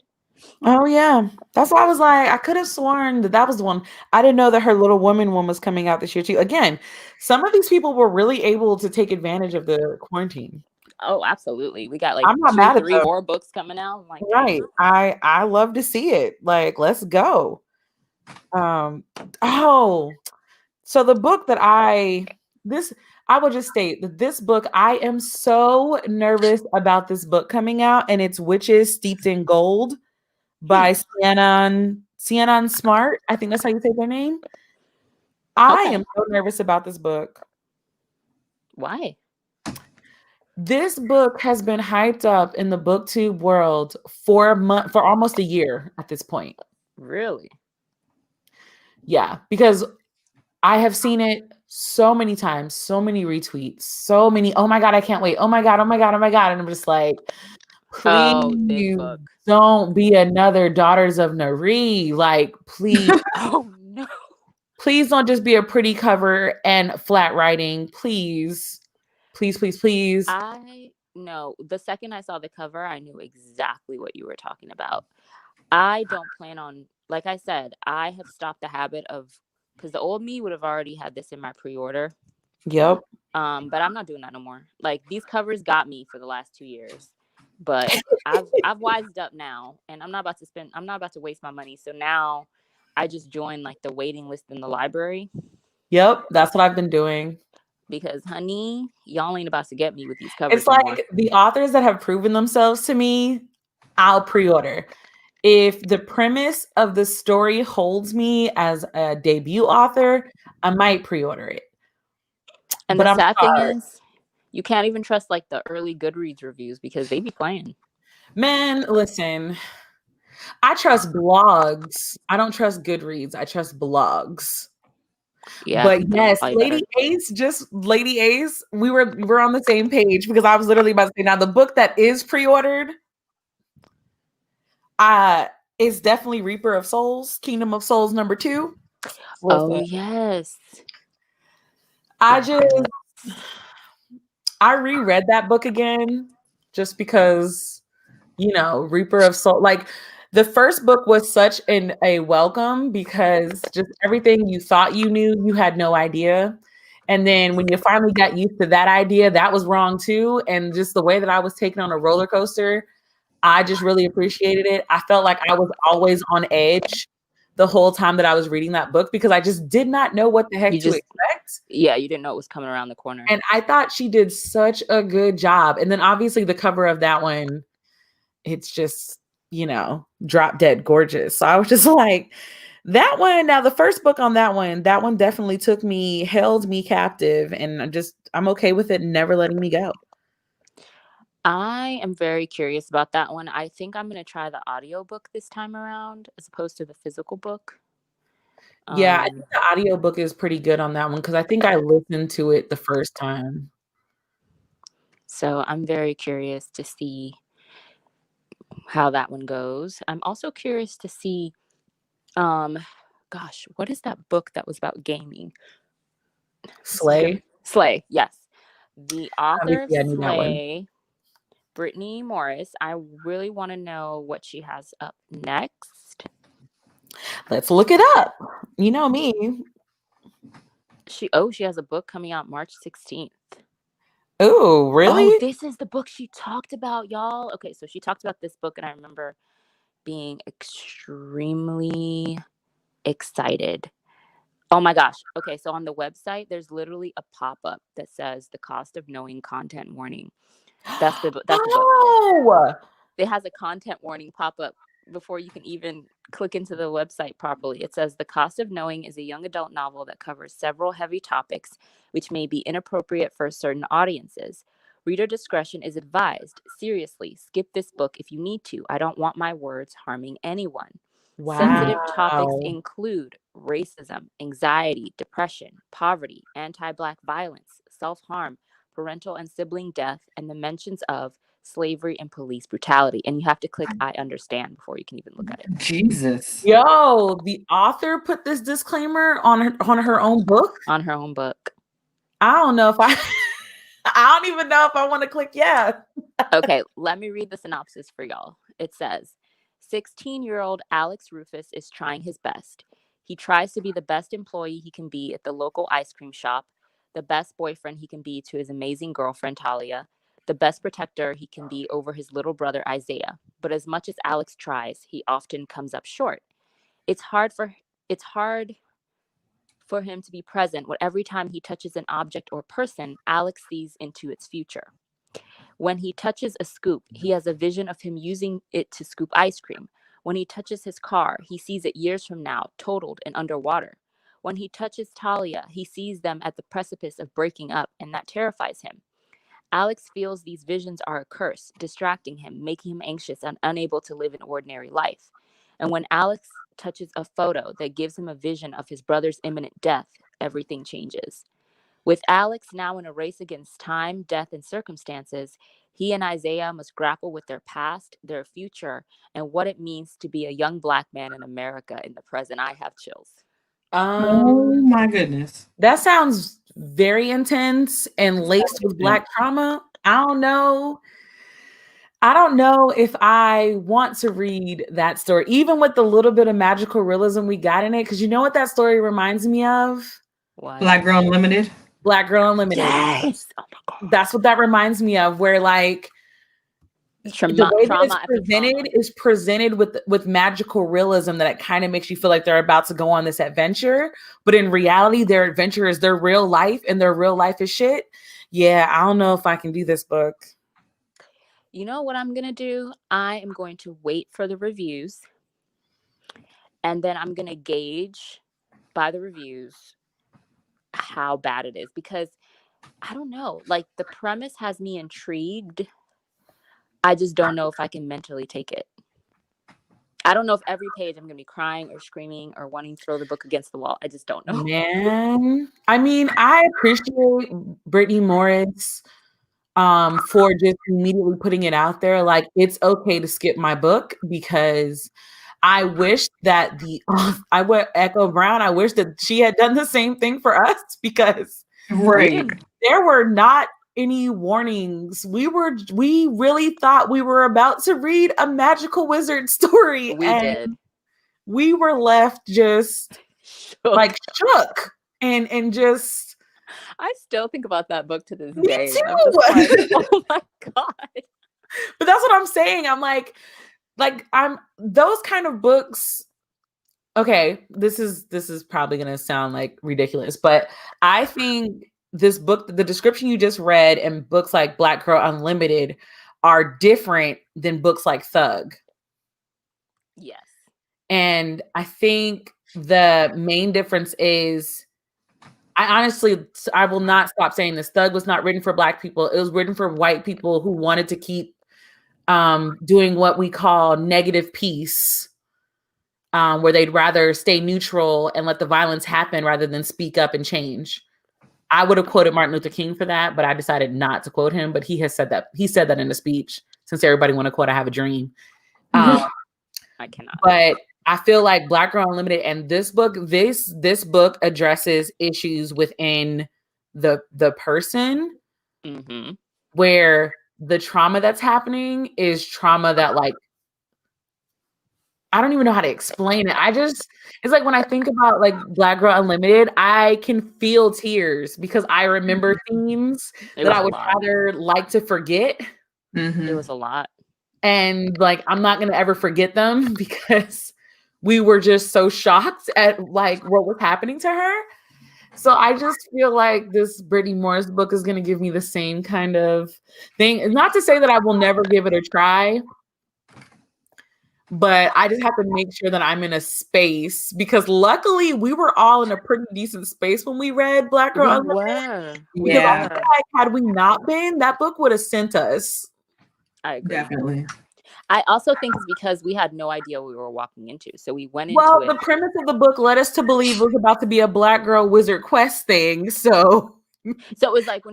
Oh yeah, that's why I was like, I could have sworn that was the one. I didn't know that her Little Woman one was coming out this year too. Again, some of these people were really able to take advantage of the quarantine.
Oh, absolutely. We got like
I'm not
2,
mad at
3
them.
more books coming out. I'm like,
Right. I love to see it. Like, let's go. Oh, so the book that I will just state that this book, I am so nervous about this book coming out, and it's Witches Steeped in Gold by Cianon Smart. I think that's how you say their name. I
okay.
am so nervous about this book.
Why?
This book has been hyped up in the booktube world for almost a year at this point.
Really?
Yeah, because I have seen it so many times, so many retweets, so many, oh my God, I can't wait. Oh my God, oh my God, oh my God. And I'm just like,
Oh, this
please
book.
don't be another Daughters of Nari. Like, please,
Oh no.
please don't just be a pretty cover and flat writing. Please, please, please, please.
I know. The second I saw the cover, I knew exactly what you were talking about. I don't plan on, like I said, I have stopped the habit of, because the old me would have already had this in my pre-order.
Yep.
But I'm not doing that no more. Like, these covers got me for the last 2 years, but I've wised up now, and I'm not about to waste my money. So now I just join like the waiting list in the library.
Yep. That's what I've been doing.
Because, honey, y'all ain't about to get me with these covers.
It's like the authors that have proven themselves to me, I'll pre-order. If the premise of the story holds me as a debut author, I might pre-order it.
And
but
the
I'm
sad thing
sorry.
is, you can't even trust like the early Goodreads reviews because they be playing.
Man, listen, I trust blogs. I don't trust Goodreads. I trust blogs.
Yeah,
But yes,
Lady
Lady Ace, we're on the same page because I was literally about to say now the book that is pre-ordered is definitely Reaper of Souls, Kingdom of Souls #2.
Oh yes.
I reread that book again just because, Reaper of Soul, like the first book was such a welcome because just everything you thought you knew, you had no idea. And then when you finally got used to that idea, that was wrong too. And just the way that I was taken on a roller coaster, I just really appreciated it. I felt like I was always on edge the whole time that I was reading that book because I just did not know what the heck to expect.
Yeah, you didn't know it was coming around the corner.
And I thought she did such a good job. And then obviously the cover of that one, it's just, drop dead gorgeous. So I was just like, that one, now the first book on that one definitely held me captive. And I'm okay with it never letting me go.
I am very curious about that one. I think I'm going to try the audiobook this time around as opposed to the physical book.
Yeah, I think the audiobook is pretty good on that one because I think I listened to it the first time.
So I'm very curious to see how that one goes. I'm also curious to see, what is that book that was about gaming?
Slay,
yes. The author of Slay, Brittany Morris. I really want to know what she has up next.
Let's look it up. You know me.
She has a book coming out March 16th.
Oh, really?
Oh, this is the book she talked about, y'all. Okay, so she talked about this book, and I remember being extremely excited. Oh my gosh. Okay, so on the website, there's literally a pop-up that says the cost of knowing content warning. That's the book. It has a content warning pop-up before you can even click into the website properly. It says The Cost of Knowing is a young adult novel that covers several heavy topics which may be inappropriate for certain audiences. Reader discretion is advised. Seriously, skip this book if you need to. I don't want my words harming anyone. Wow. Sensitive topics include racism, anxiety, depression, poverty, anti-Black violence, self-harm, parental and sibling death, and the mentions of slavery and police brutality. And you have to click I understand before you can even look at it.
Jesus.
Yo, the author put this disclaimer on her own book?
On her own book.
I don't know if I I don't even know if I want to click yeah.
Okay, let me read the synopsis for y'all. It says 16-year-old Alex Rufus is trying his best. He tries to be the best employee he can be at the local ice cream shop, the best boyfriend he can be to his amazing girlfriend Talia, the best protector he can be over his little brother Isaiah. But as much as Alex tries, he often comes up short. It's hard for him to be present when every time he touches an object or person, Alex sees into its future. When he touches a scoop, he has a vision of him using it to scoop ice cream. When he touches his car, he sees it years from now, totaled and underwater. When he touches Talia, he sees them at the precipice of breaking up, and that terrifies him. Alex feels these visions are a curse, distracting him, making him anxious and unable to live an ordinary life. And when Alex touches a photo that gives him a vision of his brother's imminent death, everything changes. With Alex now in a race against time, death, and circumstances, he and Isaiah must grapple with their past, their future, and what it means to be a young Black man in America in the present. I have chills.
Oh my goodness.
That sounds very intense and laced with Black trauma. I don't know if I want to read that story, even with the little bit of magical realism we got in it. Because you know what that story reminds me of?
What?
Black Girl Unlimited.
Black Girl Unlimited.
Yes. Oh my God.
That's what that reminds me of, where like the way that it's presented with magical realism, that it kind of makes you feel like they're about to go on this adventure, but in reality their adventure is their real life, and their real life is shit. Yeah, I don't know if I can do this book.
You know what I'm gonna do? I am going to wait for the reviews, and then I'm gonna gauge by the reviews how bad it is, because I don't know, like the premise has me intrigued. I just don't know if I can mentally take it. I don't know if every page I'm going to be crying or screaming or wanting to throw the book against the wall. I just don't know.
Man, I mean, I appreciate Brittany Morris for just immediately putting it out there. Like, it's okay to skip my book, because I wish that I would echo Brown. I wish that she had done the same thing for us, because there were not any warnings. We really thought we were about to read a magical wizard story. We were left just like shook and just.
I still think about that book to this
Me
day.
too.
I'm just like, oh my God.
But that's what I'm saying. I'm like I'm those kind of books. Okay, this is probably gonna sound like ridiculous, but I think this book, the description you just read, and books like Black Girl Unlimited are different than books like Thug.
Yes.
And I think the main difference is, I will not stop saying this. Thug was not written for Black people. It was written for white people who wanted to keep doing what we call negative peace, where they'd rather stay neutral and let the violence happen rather than speak up and change. I would have quoted Martin Luther King for that, but I decided not to quote him. But he has said that. He said that in a speech, since everybody want to quote I Have a Dream.
I cannot.
But I feel like Black Girl Unlimited and this book addresses issues within the person, where the trauma that's happening is trauma that, like, I don't even know how to explain it. It's like when I think about like Black Girl Unlimited, I can feel tears because I remember themes that I would rather like to forget.
It was a lot.
And like, I'm not going to ever forget them, because we were just so shocked at like what was happening to her. So I just feel like this Brittany Morris book is going to give me the same kind of thing. Not to say that I will never give it a try, but I just have to make sure that I'm in a space, because luckily we were all in a pretty decent space when we read Black Girl Unlimited.
Yeah.
I feel like had we not been, that book would have sent us.
I agree.
Definitely.
I also think it's because we had no idea what we were walking into. So we went into it.
The premise of the book led us to believe it was about to be a Black Girl Wizard Quest thing. So
it was like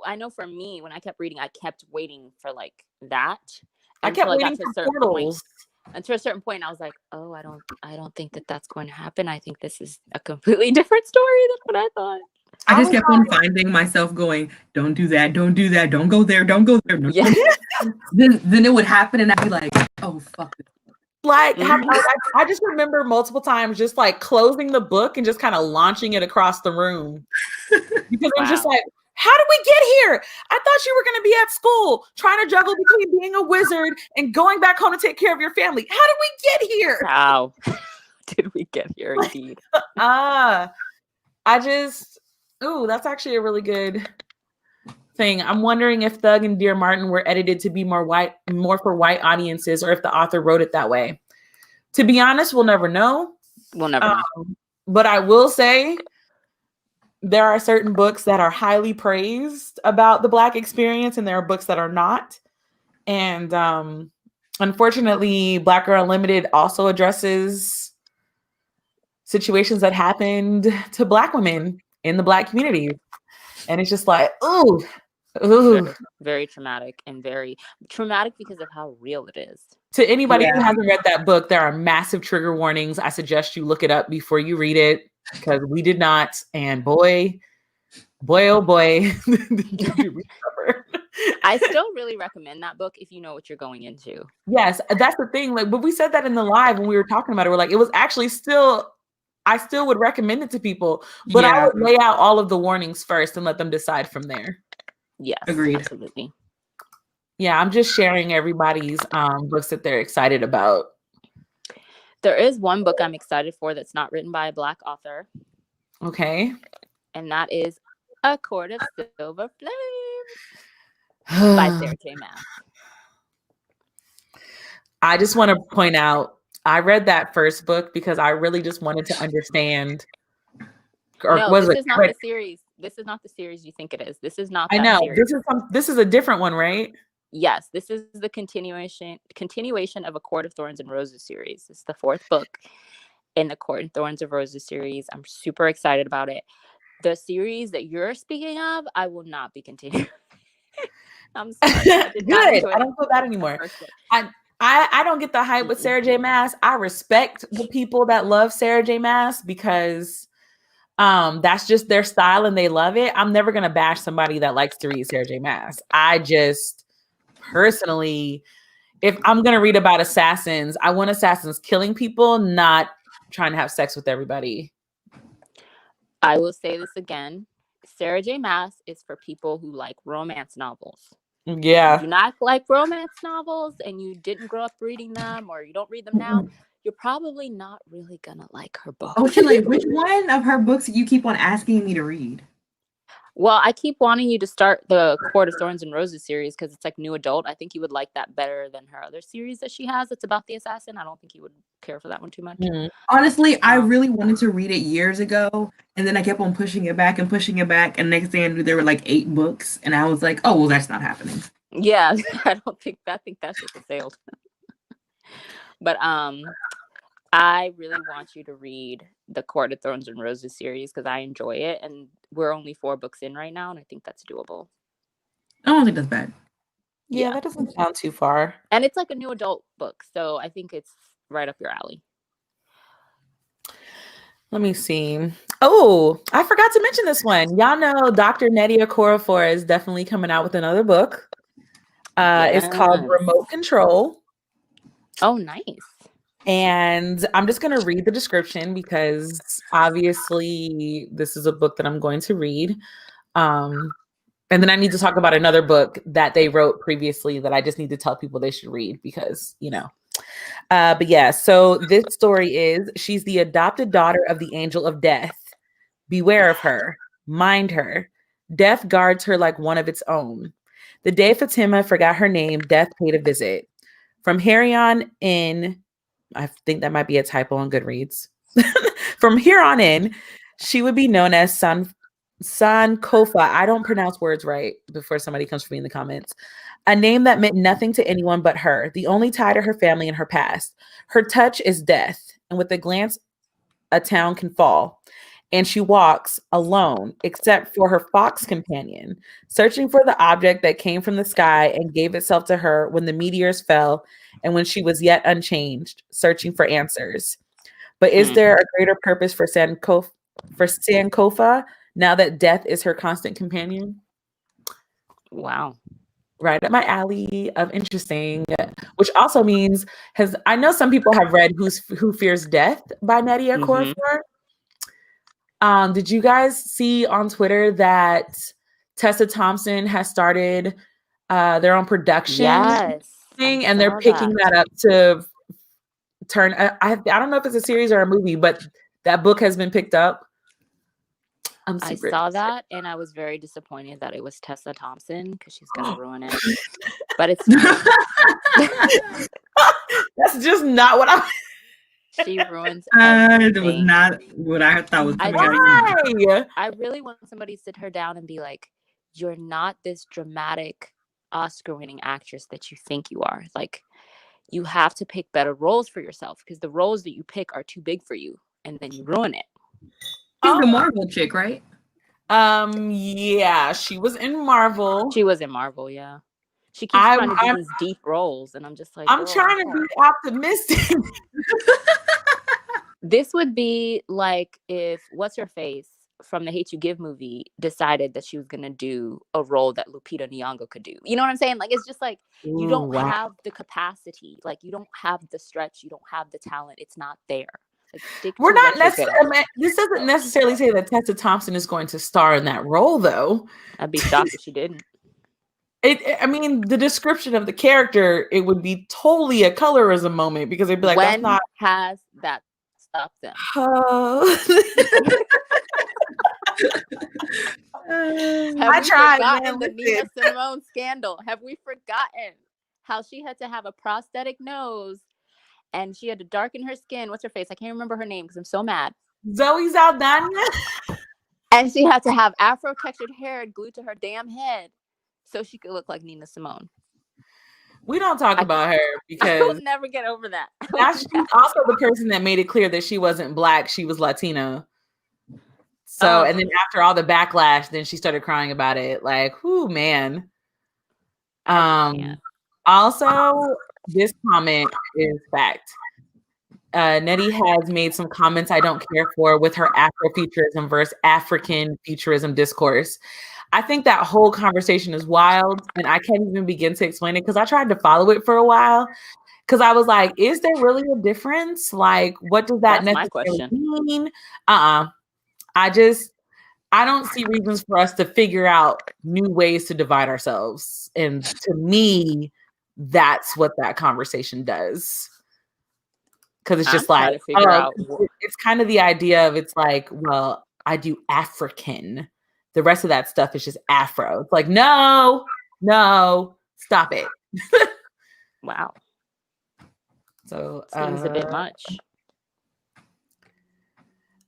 I know for me, when I kept reading, I kept waiting for like that.
I kept waiting for portals.
Until a certain point, I was like, "Oh, I don't think that that's going to happen. I think this is a completely different story than what I thought."
I just kept on finding myself going, don't do that, don't do that, don't go there, don't go there.
Yeah.
Then it would happen and I'd be like, oh, fuck this.
Like, I just remember multiple times just like closing the book and just kind of launching it across the room. Because I'm just like, how did we get here? I thought you were going to be at school trying to juggle between being a wizard and going back home to take care of your family. How did we get here?
How did we get here indeed?
That's actually a really good thing. I'm wondering if Thug and Dear Martin were edited to be more for white audiences, or if the author wrote it that way. To be honest, we'll never know.
We'll never know.
But I will say there are certain books that are highly praised about the Black experience, and there are books that are not. And unfortunately, Black Girl Unlimited also addresses situations that happened to Black women in the Black community. And it's just like, ooh.
Very, very traumatic, and very traumatic because of how real it is.
To anybody who hasn't read that book, there are massive trigger warnings. I suggest you look it up before you read it, because we did not. And boy, oh boy.
I still really recommend that book if you know what you're going into.
Yes, that's the thing. Like, but we said that in the live when we were talking about it. We're like, it was actually I still would recommend it to people, but I would lay out all of the warnings first and let them decide from there.
Yes,
agreed.
Absolutely.
Yeah, I'm just sharing everybody's books that they're excited about.
There is one book I'm excited for that's not written by a Black author.
Okay.
And that is A Court of Silver Flames by Sarah J. Maas.
I just want to point out, I read that first book because I really just wanted to understand.
This is not the series. This is not the series you think it is. This is not.
I know.
Series.
This is a different one, right?
Yes, this is the continuation of A Court of Thorns and Roses series. It's the 4th book in the Court of Thorns and Roses series. I'm super excited about it. The series that you're speaking of, I will not be continuing. I'm sorry.
Good. I don't feel that anymore. I don't get the hype with Sarah J. Maas. I respect the people that love Sarah J. Maas because that's just their style and they love it. I'm never gonna bash somebody that likes to read Sarah J. Maas. I just personally, if I'm gonna read about assassins, I want assassins killing people, not trying to have sex with everybody.
I will say this again. Sarah J. Maas is for people who like romance novels.
Yeah.
If you not like romance novels and you didn't grow up reading them, or you don't read them now, you're probably not really gonna like her book.
Oh, Chile, which one of her books you keep on asking me to read?
Well, I keep wanting you to start the Court of Thorns and Roses series because it's like new adult. I think you would like that better than her other series that she has. It's about the assassin. I don't think you would care for that one too much.
Mm-hmm.
Honestly, I really wanted to read it years ago, and then I kept on pushing it back, and next thing I knew, there were like 8 books, and I was like, oh, well, that's not happening.
Yeah, I think that's just a failed. But I really want you to read the Court of Thorns and Roses series because I enjoy it, and we're only 4 books in right now, and I think that's doable.
I don't think that's bad.
Yeah, that doesn't sound too far.
And it's like a new adult book, so I think it's right up your alley.
Let me see. Oh, I forgot to mention this one. Y'all know Dr. Nnedi Okorafor is definitely coming out with another book. It's called Remote Control.
Oh, nice.
And I'm just going to read the description because obviously this is a book that I'm going to read. And then I need to talk about another book that they wrote previously that I just need to tell people they should read because, you know. But yeah, so this story is, she's the adopted daughter of the angel of death. Beware of her. Mind her. Death guards her like one of its own. The day Fatima forgot her name, death paid a visit. From here on in, I think that might be a typo on Goodreads. From here on in, she would be known as Sankofa. I don't pronounce words right before somebody comes for me in the comments. A name that meant nothing to anyone but her, the only tie to her family and her past. Her touch is death, and with a glance, a town can fall. And she walks alone, except for her fox companion, searching for the object that came from the sky and gave itself to her when the meteors fell and when she was yet unchanged, searching for answers. But is there a greater purpose for Sankofa? now that death is her constant companion.
Wow.
Right up my alley of interesting, which also means I know some people have read Who Fears Death by Nnedi Okorafor. Did you guys see on Twitter that Tessa Thompson has started their own production thing, and they're picking that up to turn? I don't know if it's a series or a movie, but that book has been picked up.
I saw that, and I was very disappointed that it was Tessa Thompson because she's gonna ruin it. But it's
that's just not what I.
She ruins everything.
That was not what I thought was coming out.
I really want somebody to sit her down and be like, "You're not this dramatic Oscar-winning actress that you think you are. Like, you have to pick better roles for yourself because the roles that you pick are too big for you, and then you ruin it."
She's the Marvel chick, right?
Yeah, she was in Marvel.
She was in Marvel, yeah. She keeps trying to do these deep roles, and I'm just like,
I'm trying to be optimistic.
This would be like if what's her face from the Hate U Give movie decided that she was gonna do a role that Lupita Nyong'o could do. You know what I'm saying? Like, it's just like you don't have the capacity, like you don't have the stretch, you don't have the talent. It's not there.
We're not necessarily. This doesn't necessarily say that Tessa Thompson is going to star in that role, though.
I'd be shocked if she didn't.
I mean, the description of the character, it would be totally a colorism moment because they'd be like,
"When
"That's not."
Has that stopped them?
I tried.
Forgotten the Nina Simone scandal? Have we forgotten how she had to have a prosthetic nose? And she had to darken her skin. What's her face? I can't remember her name because I'm so mad.
Zoe Saldana.
And she had to have Afro textured hair glued to her damn head so she could look like Nina Simone.
We don't talk about her because
I will never get over that.
She's also the person that made it clear that she wasn't Black, she was Latino. So, and then after all the backlash, then she started crying about it. Like, whoo, man. Also, this comment is fact. Nnedi has made some comments I don't care for with her Afrofuturism versus African futurism discourse. I think that whole conversation is wild, and I can't even begin to explain it because I tried to follow it for a while because I was like, is there really a difference? Like, what does that necessarily mean? I don't see reasons for us to figure out new ways to divide ourselves. And to me, that's what that conversation does. Because it's just like, it's kind of the idea of, it's like, well, I do African. The rest of that stuff is just Afro. It's like, no, stop it.
Wow.
So
seems a bit much.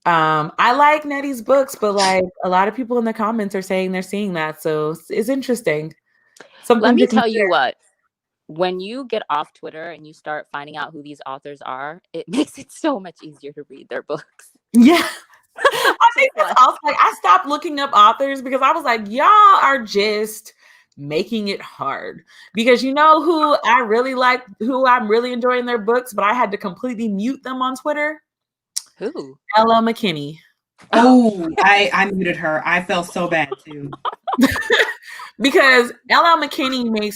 I like Nnedi's books, but like a lot of people in the comments are saying they're seeing that. So it's interesting.
Let me tell you what. When you get off Twitter and you start finding out who these authors are, it makes it so much easier to read their books.
Yeah. I think that's also like, I stopped looking up authors because I was like, y'all are just making it hard. Because you know who I really like, who I'm really enjoying their books, but I had to completely mute them on Twitter?
Who?
L.L. McKinney.
Oh, I muted her. I felt so bad too.
Because L.L. McKinney made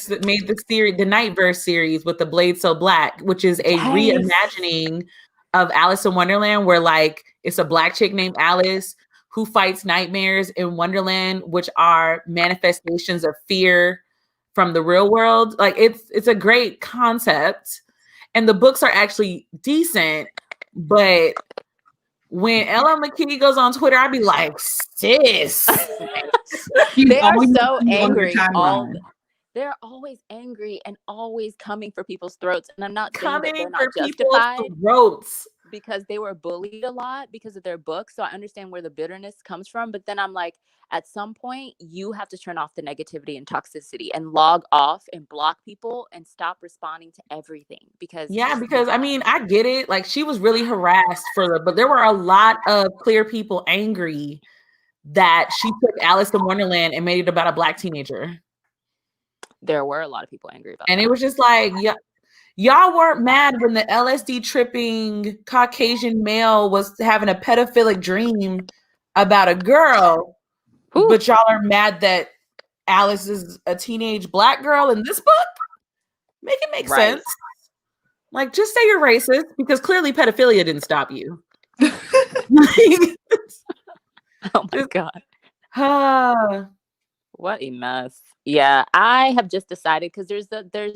the series, the Nightverse series with The Blade So Black, which is a reimagining of Alice in Wonderland, where like it's a Black chick named Alice who fights nightmares in Wonderland, which are manifestations of fear from the real world. Like it's a great concept, and the books are actually decent, but when L.L. McKinney goes on Twitter, I'd be like, sis.
They are so angry. They're always angry and always coming for people's throats. And I'm not saying that they're not justified because they were bullied a lot because of their books. So I understand where the bitterness comes from. But then I'm like, at some point, you have to turn off the negativity and toxicity and log off and block people and stop responding to everything. Because
I mean, I get it. Like, she was really harassed but there were a lot of queer people angry that she took Alice in Wonderland and made it about a Black teenager.
There were a lot of people angry about
that. And
it
was just like, y'all weren't mad when the LSD tripping Caucasian male was having a pedophilic dream about a girl.
Whew.
but y'all are mad that Alice is a teenage Black girl in this book? Make it make
Right.
sense. Like, just say you're racist, because clearly pedophilia didn't stop you.
Oh my God.
Ah,
What a mess. Yeah, I have just decided, because there's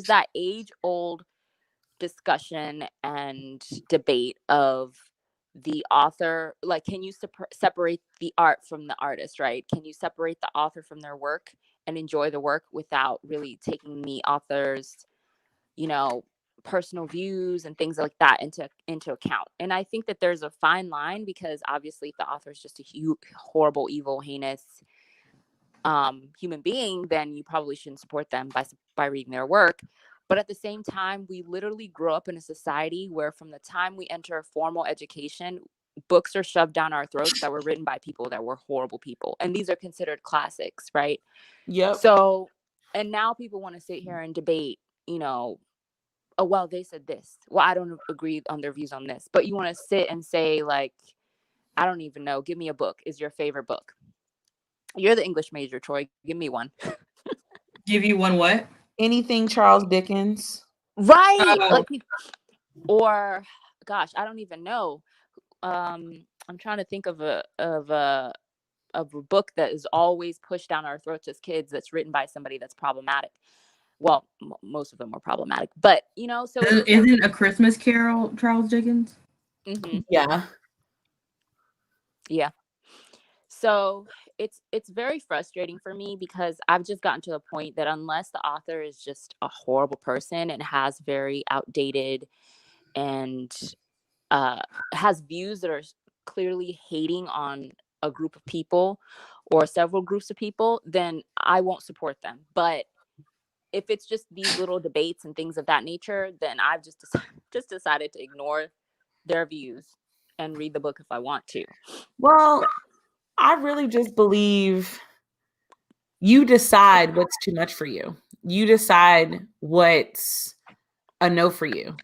that age-old discussion and debate of the author, like, can you separate the art from the artist, right? Can you separate the author from their work and enjoy the work without really taking the author's, personal views and things like that into account? And I think that there's a fine line, because obviously if the author is just a horrible, evil, heinous human being, then you probably shouldn't support them by reading their work. But at the same time, we literally grow up in a society where from the time we enter formal education, books are shoved down our throats that were written by people that were horrible people. And these are considered classics, right?
yep.
So, and now people want to sit here and debate, oh, well, they said this. Well, I don't agree on their views on this. But you want to sit and say, like, I don't even know, give me a book. Is your favorite book? You're the English major, Troy. Give me one.
Give you one what?
Anything Charles Dickens.
Right.
Oh.
Like, or gosh, I don't even know. I'm trying to think of a book that is always pushed down our throats as kids, that's written by somebody that's problematic. Well, most of them are problematic, but so
Isn't A Christmas Carol Charles Dickens?
Mm-hmm.
Yeah.
So it's very frustrating for me, because I've just gotten to the point that unless the author is just a horrible person and has very outdated and has views that are clearly hating on a group of people or several groups of people, then I won't support them. But if it's just these little debates and things of that nature, then I've just decided to ignore their views and read the book if I want to.
Well, I really just believe you decide what's too much for you. You decide what's a no for you.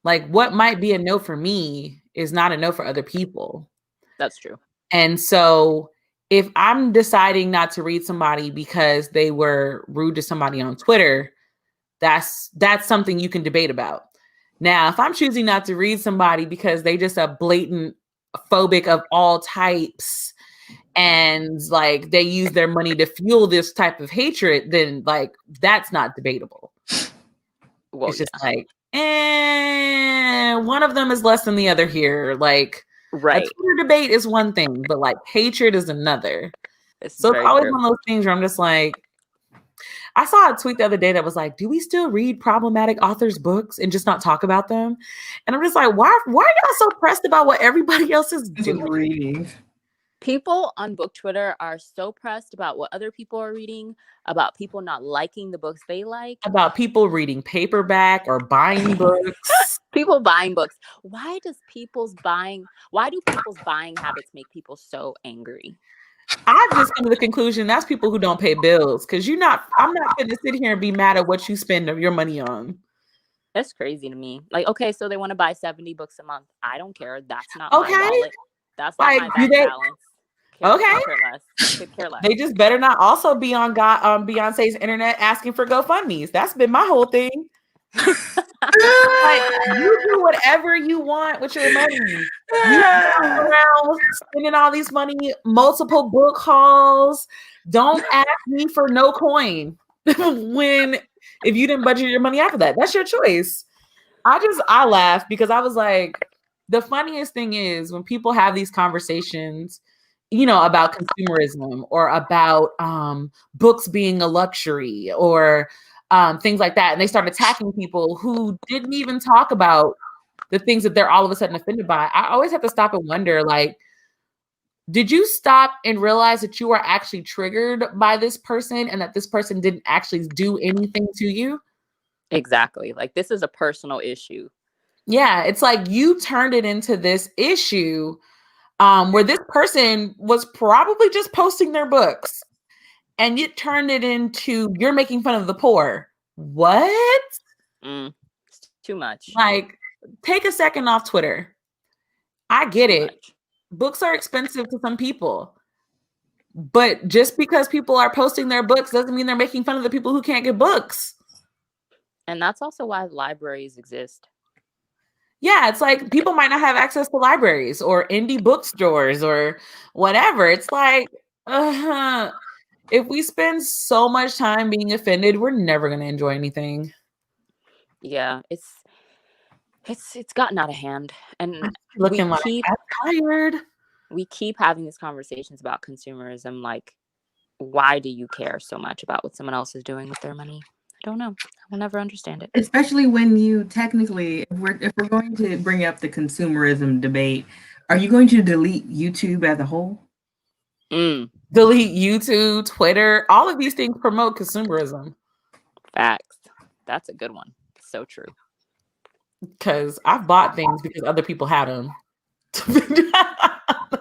Like, what might be a no for me is not a no for other people.
That's true.
And so if I'm deciding not to read somebody because they were rude to somebody on Twitter, that's something you can debate about. Now, if I'm choosing not to read somebody because they just a blatant phobic of all types, and like they use their money to fuel this type of hatred, then like that's not debatable. Well, it's just like, one of them is less than the other here. Like,
right.
A Twitter debate is one thing, but like hatred is another. So it's always one of those things where I'm just like, I saw a tweet the other day that was like, do we still read problematic authors' books and just not talk about them? And I'm just like, why are y'all so pressed about what everybody else is doing?
People on book Twitter are so pressed about what other people are reading, about people not liking the books they like,
about people reading paperback or buying books.
People buying books. Why do people's buying habits make people so angry?
I've just come to the conclusion that's people who don't pay bills, because I'm not going to sit here and be mad at what you spend your money on.
That's crazy to me. Like, okay, so they want to buy 70 books a month. I don't care. That's not my wallet. That's not my bank balance. Could care less.
They just better not also be on Beyonce's internet asking for GoFundMes. That's been my whole thing. Like, you do whatever you want with your money. You go around spending all these money, multiple book hauls. Don't ask me for no coin if you didn't budget your money after that. That's your choice. I laugh because I was like, the funniest thing is when people have these conversations, about consumerism or about books being a luxury or things like that. And they start attacking people who didn't even talk about the things that they're all of a sudden offended by. I always have to stop and wonder, like, did you stop and realize that you were actually triggered by this person and that this person didn't actually do anything to you?
Exactly. Like, this is a personal issue.
Yeah. It's like you turned it into this issue where this person was probably just posting their books, and you turned it into you're making fun of the poor. What?
It's too much.
Like, take a second off Twitter. I get it. Books are expensive to some people. But just because people are posting their books doesn't mean they're making fun of the people who can't get books.
And that's also why libraries exist.
Yeah, it's like people might not have access to libraries or indie bookstores or whatever. It's like, if we spend so much time being offended, we're never going to enjoy anything.
Yeah, it's gotten out of hand, and
Looking like I'm tired.
We keep having these conversations about consumerism. Like, why do you care so much about what someone else is doing with their money? I don't know. I will never understand it.
Especially when you technically, if we're going to bring up the consumerism debate, are you going to delete YouTube as a whole?
Delete YouTube, Twitter, all of these things promote consumerism.
Facts. That's a good one. So true.
Because I've bought things because other people had them.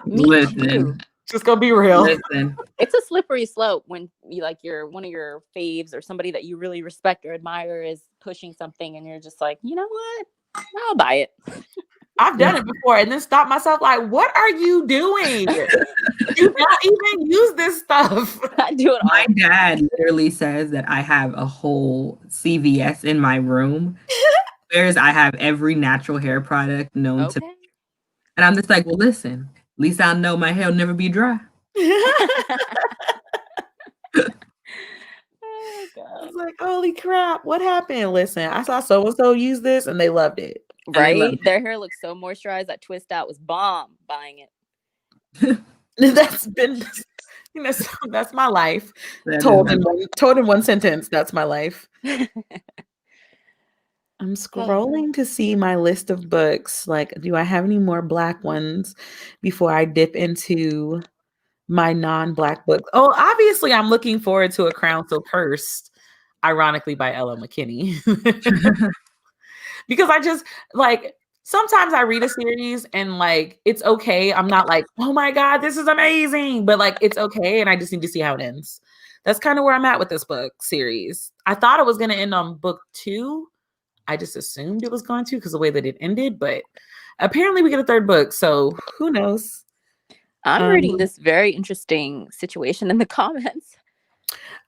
Listen.
Just gonna be real.
Listen.
It's a slippery slope when you like one of your faves or somebody that you really respect or admire is pushing something and you're just like, you know what? I'll buy it.
I've done it before and then stopped myself like, what are you doing? You don't even use this stuff.
I do it all.
My dad literally says that I have a whole CVS in my room, whereas I have every natural hair product known to me. And I'm just like, well, listen, at least I know my hair will never be dry.
Oh, God.
It's like, holy crap, what happened? Listen, I saw so-and-so use this and they loved it.
Right? Their hair looks so moisturized. That Twist Out was bomb buying it.
That's been, that's my life. Told in one sentence, that's my life. I'm scrolling to see my list of books. Like, do I have any more Black ones before I dip into my non-Black books? Oh, obviously, I'm looking forward to A Crown So Cursed, ironically by Ella McKinney. Because I just, like, sometimes I read a series and, like, it's okay. I'm not like, oh my God, this is amazing. But, like, it's okay. And I just need to see how it ends. That's kind of where I'm at with this book series. I thought it was going to end on book 2. I just assumed it was going to because the way that it ended, but apparently we get a 3rd book, so who knows?
I'm reading this very interesting situation in the comments.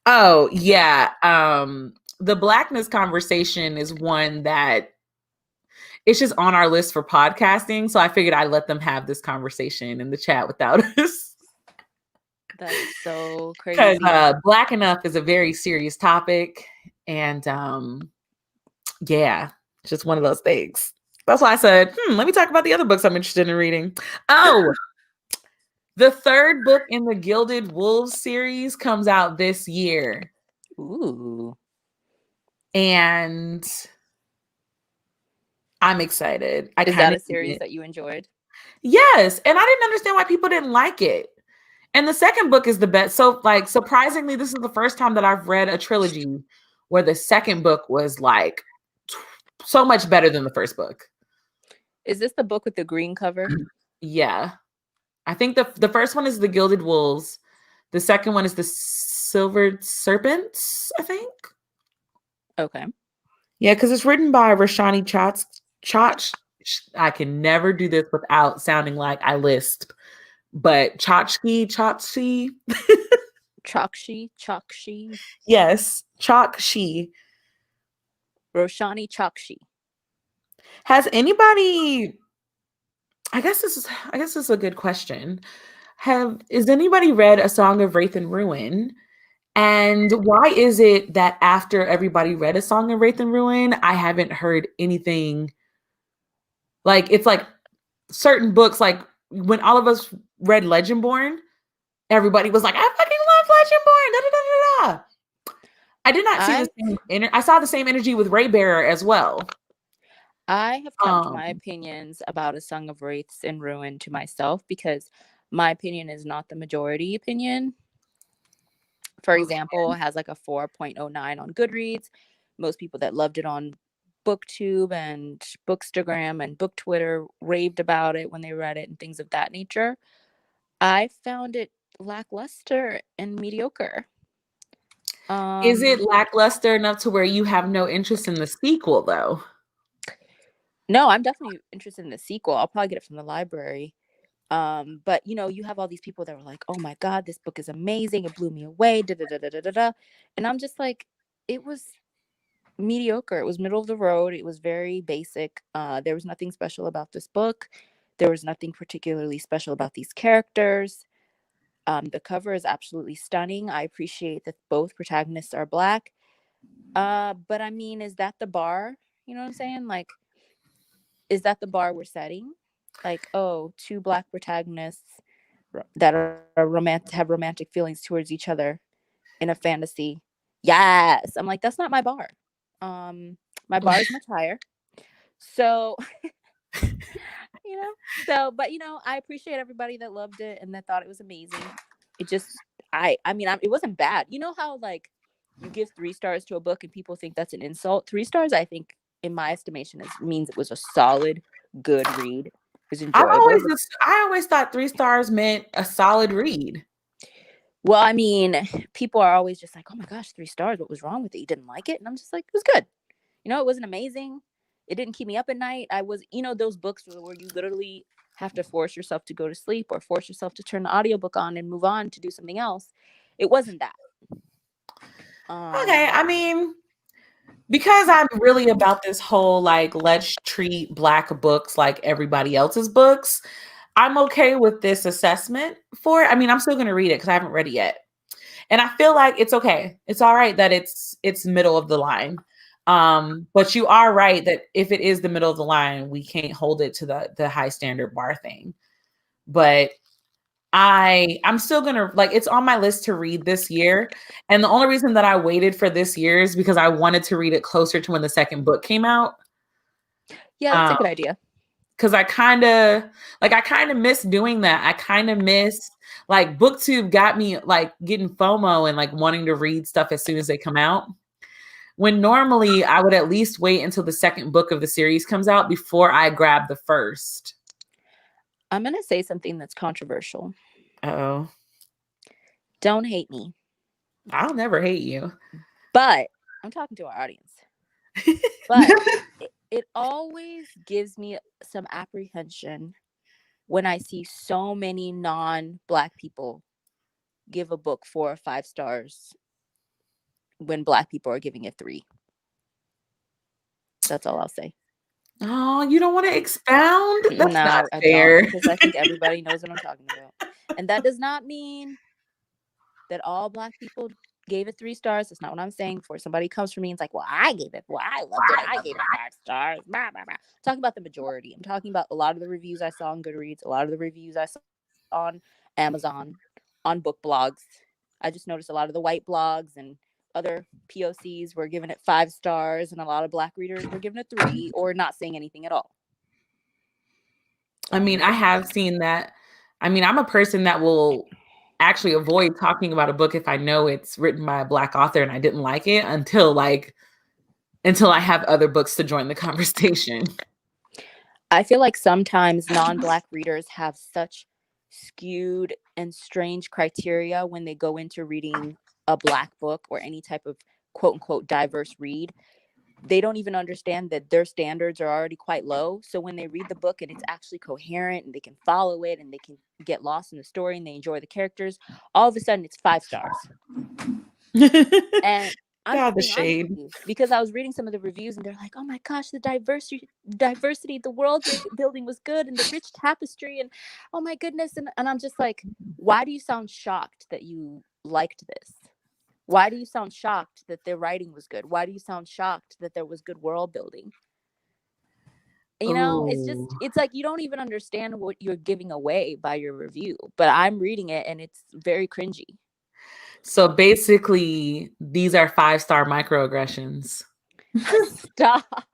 Oh, yeah. The Blackness conversation is one that it's just on our list for podcasting, so I figured I'd let them have this conversation in the chat without us.
That's so crazy.
Because Black Enough is a very serious topic, and yeah, it's just one of those things. That's why I said, let me talk about the other books I'm interested in reading. Oh, the 3rd book in the Gilded Wolves series comes out this year.
Ooh.
And I'm excited.
Is that a series that you enjoyed?
Yes. And I didn't understand why people didn't like it. And the 2nd book is the best. So, like, surprisingly, this is the first time that I've read a trilogy where the 2nd book was like so much better than the 1st book.
Is this the book with the green cover?
Yeah. I think the first one is The Gilded Wolves. The 2nd one is The Silvered Serpents, I think.
Okay.
Yeah, because it's written by Roshani Chach. I can never do this without sounding like I lisp. But Chakshi.
Chakshi.
Yes, Chakshi.
Roshani Chakshi.
Has anybody? I guess this is a good question. Has anybody read A Song of Wraith and Ruin? And why is it that after everybody read A Song of Wraith and Ruin, I haven't heard anything? Like, it's like certain books, like when all of us read Legendborn, everybody was like, I fucking love Legendborn. Da, da, da, da, da. I did not see the same I saw the same energy with Raybearer as well.
I have kept my opinions about A Song of Wraiths and Ruin to myself because my opinion is not the majority opinion. For example, it has like a 4.09 on Goodreads. Most people that loved it on BookTube and Bookstagram and BookTwitter raved about it when they read it and things of that nature. I found it lackluster and mediocre.
Is it lackluster enough to where you have no interest in the sequel, though?
No, I'm definitely interested in the sequel. I'll probably get it from the library. But you have all these people that were like, oh my God, this book is amazing, it blew me away, da da da da da da da. And I'm just like, it was mediocre. It was middle of the road. It was very basic. There was nothing special about this book. There was nothing particularly special about these characters. The cover is absolutely stunning. I appreciate that both protagonists are Black. But I mean, is that the bar? You know what I'm saying? Like, is that the bar we're setting? Like, oh, two Black protagonists that are romantic, have romantic feelings towards each other in a fantasy. Yes. I'm like, that's not my bar. My bar is much higher. So, but I appreciate everybody that loved it and that thought it was amazing. It just, it wasn't bad. You know how like you give 3 stars to a book and people think that's an insult? 3 stars, I think, in my estimation, means it was a solid, good read. It was enjoyable.
I always thought 3 stars meant a solid read.
Well, I mean, people are always just like, oh my gosh, 3 stars. What was wrong with it? You didn't like it? And I'm just like, it was good. It wasn't amazing. It didn't keep me up at night. I was, those books where you literally have to force yourself to go to sleep or force yourself to turn the audiobook on and move on to do something else. It wasn't that.
Okay. I mean, because I'm really about this whole, like, let's treat Black books like everybody else's books, I'm okay with this assessment for it. I mean, I'm still going to read it because I haven't read it yet. And I feel like it's okay. It's all right that it's middle of the line. But you are right that if it is the middle of the line, we can't hold it to the high standard bar thing. But I'm still gonna, like, it's on my list to read this year. And the only reason that I waited for this year is because I wanted to read it closer to when the second book came out.
Yeah, that's a good idea.
Because I kind of miss doing that. I kind of miss, like, BookTube got me like getting FOMO and like wanting to read stuff as soon as they come out. When normally I would at least wait until the second book of the series comes out before I grab the first.
I'm going to say something that's controversial.
Uh-oh.
Don't hate me.
I'll never hate you.
But I'm talking to our audience. But it always gives me some apprehension when I see so many non-Black people give a book 4 or 5 stars when Black people are giving it 3. That's all I'll say.
Oh, you don't want to expound? That's
no,
not
I
fair.
don't, because I think everybody knows what I'm talking about. And that does not mean that all Black people gave it 3 stars. That's not what I'm saying. Before somebody comes for me and it's like, well, I gave it. Well, I loved it. I gave it 5 stars. Blah, blah, blah. I'm talking about the majority. I'm talking about a lot of the reviews I saw on Goodreads, a lot of the reviews I saw on Amazon, on book blogs. I just noticed a lot of the white blogs and other POCs were giving it 5 stars, and a lot of Black readers were giving it 3 or not saying anything at all.
I mean, I have seen that. I mean, I'm a person that will actually avoid talking about a book if I know it's written by a Black author and I didn't like it until I have other books to join the conversation.
I feel like sometimes non-Black readers have such skewed and strange criteria when they go into reading a Black book or any type of quote unquote diverse read. They don't even understand that their standards are already quite low. So when they read the book and it's actually coherent and they can follow it and they can get lost in the story and they enjoy the characters, all of a sudden it's 5 stars. And I'm
the shade.
Because I was reading some of the reviews and they're like, oh my gosh, the diversity, the world building was good, and the rich tapestry, and oh my goodness. And I'm just like, why do you sound shocked that you liked this? Why do you sound shocked that their writing was good? Why do you sound shocked that there was good world building? It's like you don't even understand what you're giving away by your review. But I'm reading it and it's very cringy.
So basically, these are 5-star microaggressions.
Stop.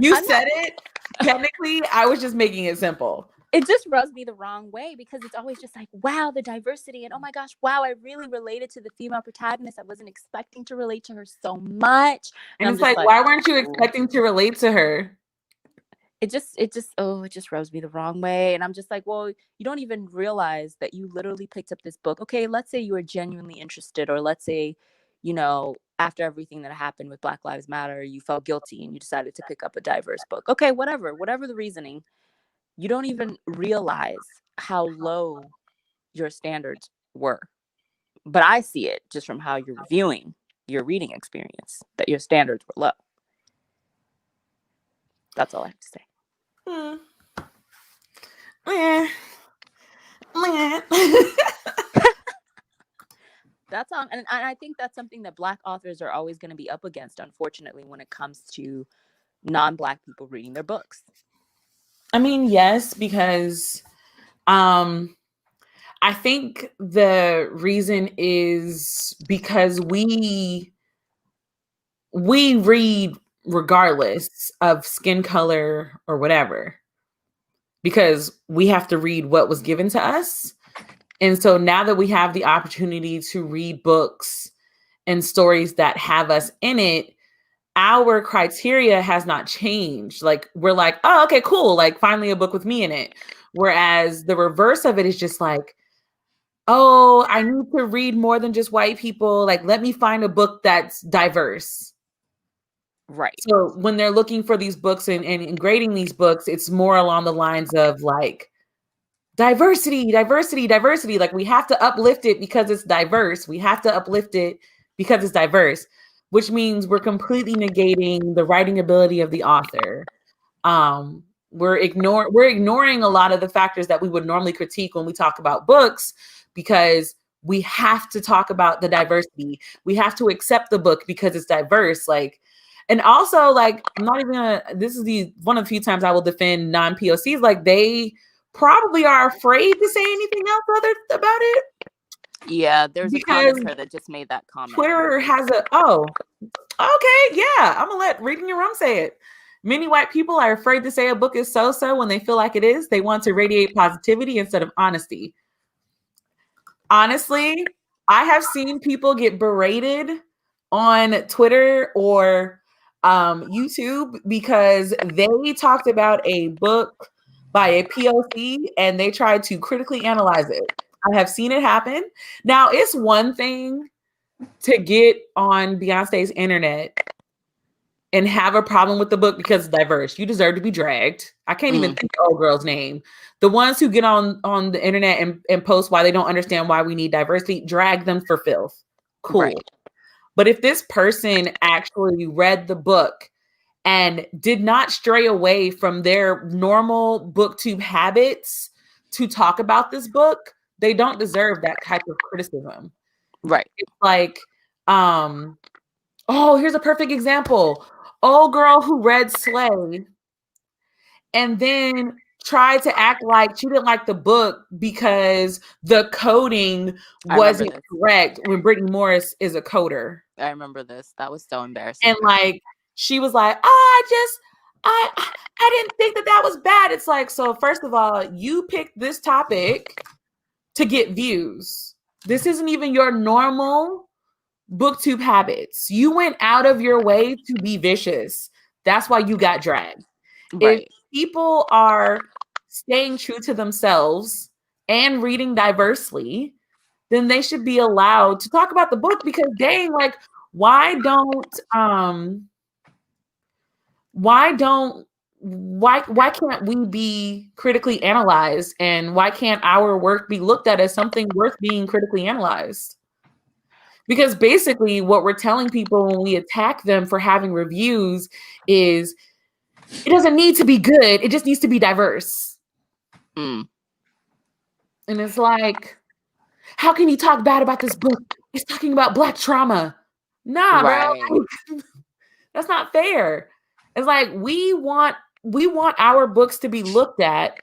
You said it. Technically, I was just making it simple.
It just rubs me the wrong way because it's always just like, wow, the diversity. And oh my gosh, wow, I really related to the female protagonist. I wasn't expecting to relate to her so much.
And it's like, why weren't you expecting to relate to her?
It just rubs me the wrong way. And I'm just like, well, you don't even realize that you literally picked up this book. Okay, let's say you were genuinely interested, or let's say, after everything that happened with Black Lives Matter, you felt guilty and you decided to pick up a diverse book. Okay, whatever the reasoning, you don't even realize how low your standards were. But I see it just from how you're reviewing your reading experience, that your standards were low. That's all I have to say. That's all. And I think that's something that Black authors are always going to be up against, unfortunately, when it comes to non-Black people reading their books.
I mean, yes, because I think the reason is because we read regardless of skin color or whatever, because we have to read what was given to us. And so now that we have the opportunity to read books and stories that have us in it, our criteria has not changed. Like, we're like, oh, okay, cool. Like, finally a book with me in it. Whereas the reverse of it is just like, oh, I need to read more than just white people. Like, let me find a book that's diverse.
Right.
So when they're looking for these books and grading these books, it's more along the lines of like, diversity. Like, we have to uplift it because it's diverse. We have to uplift it because it's diverse, which means we're completely negating the writing ability of the author. We're ignoring a lot of the factors that we would normally critique when we talk about books, because we have to talk about the diversity. We have to accept the book because it's diverse. Like, and also, like, I'm not even gonna, this is one of the few times I will defend non-POCs. Like, they probably are afraid to say anything else about it.
Yeah, there's a commenter that just made that comment.
Twitter has okay, yeah, I'm gonna let Reading Your Room say it. Many white people are afraid to say a book is so-so when they feel like it is. They want to radiate positivity instead of honesty. Honestly, I have seen people get berated on Twitter or YouTube because they talked about a book by a POC and they tried to critically analyze it. I have seen it happen. Now, it's one thing to get on Beyonce's internet and have a problem with the book because it's diverse. You deserve to be dragged. I can't even think the old girl's name. The ones who get on the internet and post why they don't understand why we need diversity, drag them for filth. Cool. Right. But if this person actually read the book and did not stray away from their normal booktube habits to talk about this book, they don't deserve that type of criticism.
Right.
It's like, here's a perfect example. Old girl who read Slay and then tried to act like she didn't like the book because the coding wasn't correct when Brittany Morris is a coder.
I remember this. That was so embarrassing.
And like, she was like, I didn't think that was bad. It's like, so first of all, you picked this topic to get views. This isn't even your normal booktube habits. You went out of your way to be vicious. That's why you got dragged. Right. If people are staying true to themselves and reading diversely, then they should be allowed to talk about the book, because dang, like, why can't we be critically analyzed, and why can't our work be looked at as something worth being critically analyzed? Because basically what we're telling people when we attack them for having reviews is it doesn't need to be good. It just needs to be diverse. And it's like, how can you talk bad about this book? It's talking about Black trauma. Nah, right. Bro. That's not fair. It's like, we want our books to be looked at.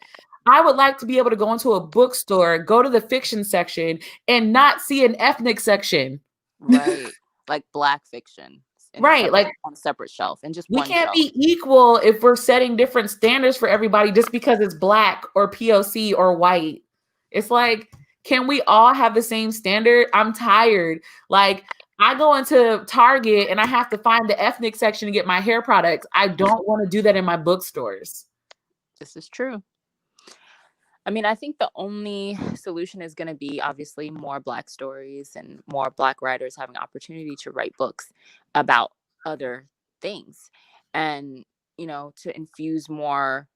I would like to be able to go into a bookstore, go to the fiction section, and not see an ethnic section.
Right. Like Black fiction.
Right. Like
on a separate shelf, and just
we can't be equal if we're setting different standards for everybody just because it's Black or POC or white. It's like, can we all have the same standard? I'm tired. Like, I go into Target and I have to find the ethnic section to get my hair products. I don't want to do that in my bookstores.
This is true. I mean, I think the only solution is going to be obviously more Black stories and more Black writers having opportunity to write books about other things, and to infuse more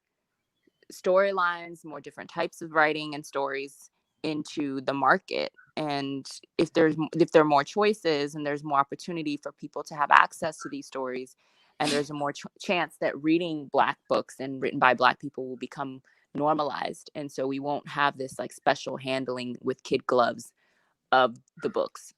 storylines, more different types of writing and stories into the market. And if there are more choices and there's more opportunity for people to have access to these stories, and there's a more chance that reading Black books and written by Black people will become normalized, and so we won't have this like special handling with kid gloves of the books,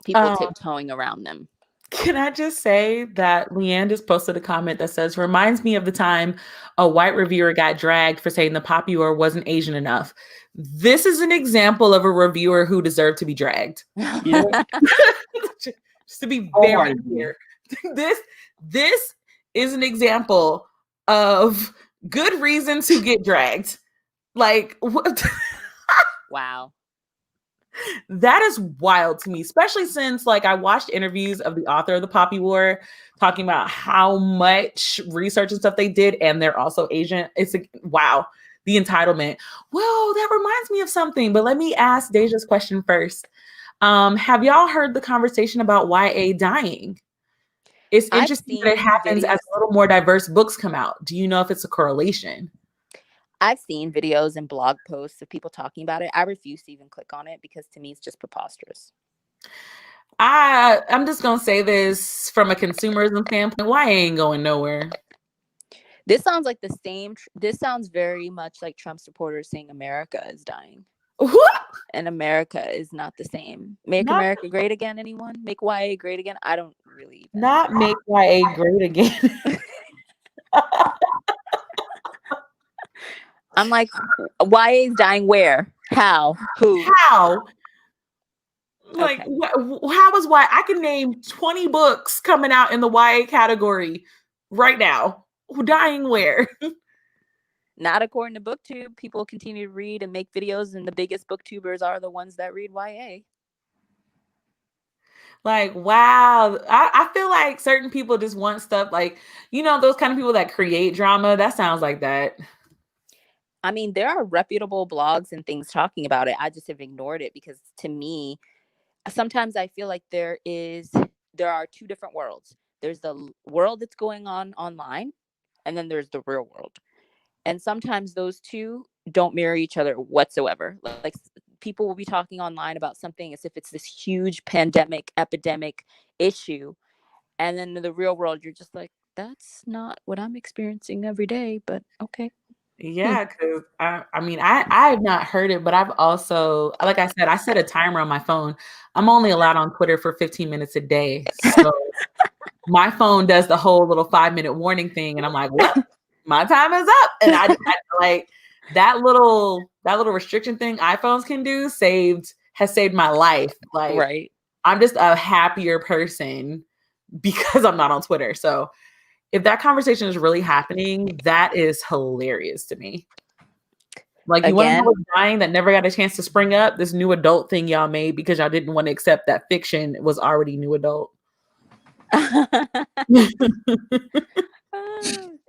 people tiptoeing around them.
Can I just say that Leanne just posted a comment that says, reminds me of the time a white reviewer got dragged for saying the Poppy War wasn't Asian enough. This is an example of a reviewer who deserved to be dragged.
Yeah.
Just to be very clear. This is an example of good reason to get dragged. Like, what?
Wow.
That is wild to me, especially since like I watched interviews of the author of the Poppy War talking about how much research and stuff they did, and they're also Asian. It's like, wow, the entitlement. Well, that reminds me of something, but let me ask Deja's question first. Have y'all heard the conversation about YA dying? It's interesting that it happens as a little more diverse books come out. Do you know if it's a correlation?
I've seen videos and blog posts of people talking about it. I refuse to even click on it because to me it's just preposterous.
I'm just going to say this from a consumerism standpoint. YA ain't going nowhere.
This sounds like the same. This sounds very much like Trump supporters saying America is dying.
What?
And America is not the same. Make America great again, anyone? Make YA great again? I don't really.
Not make YA great again.
I'm like, YA is dying where? How? Who?
How? Like, how is YA? I can name 20 books coming out in the YA category right now. Dying where?
Not according to BookTube. People continue to read and make videos, and the biggest booktubers are the ones that read YA.
Like, wow. I feel like certain people just want stuff like, those kind of people that create drama. That sounds like that.
I mean, there are reputable blogs and things talking about it. I just have ignored it because to me, sometimes I feel like there are two different worlds. There's the world that's going on online, and then there's the real world. And sometimes those two don't mirror each other whatsoever. Like people will be talking online about something as if it's this huge epidemic issue. And then in the real world, you're just like, that's not what I'm experiencing every day, but okay.
Yeah, because I have not heard it, but I've also, like I said, I set a timer on my phone. I'm only allowed on Twitter for 15 minutes a day. So my phone does the whole little 5-minute warning thing. And I'm like, well, my time is up. And I like that little restriction thing iPhones can do has saved my life. Like,
right.
I'm just a happier person because I'm not on Twitter. So if that conversation is really happening, that is hilarious to me. Like, you want to know what's dying that never got a chance to spring up? This new adult thing y'all made because y'all didn't want to accept that fiction was already new adult.
Oh,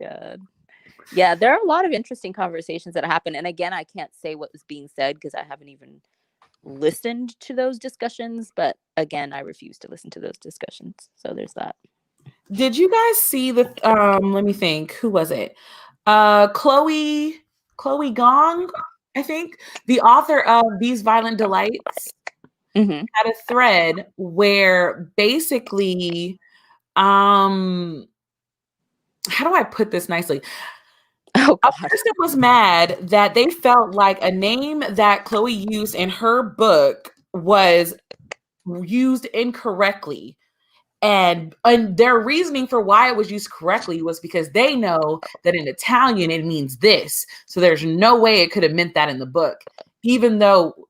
God. Yeah, there are a lot of interesting conversations that happen. And again, I can't say what was being said because I haven't even listened to those discussions. But again, I refuse to listen to those discussions. So there's that.
Did you guys see the let me think, who was it? Chloe Gong, I think, the author of These Violent Delights, had a thread where basically how do I put this nicely? A person was mad that they felt like a name that Chloe used in her book was used incorrectly. And their reasoning for why it was used correctly was because they know that in Italian it means this. So there's no way it could have meant that in the book, even though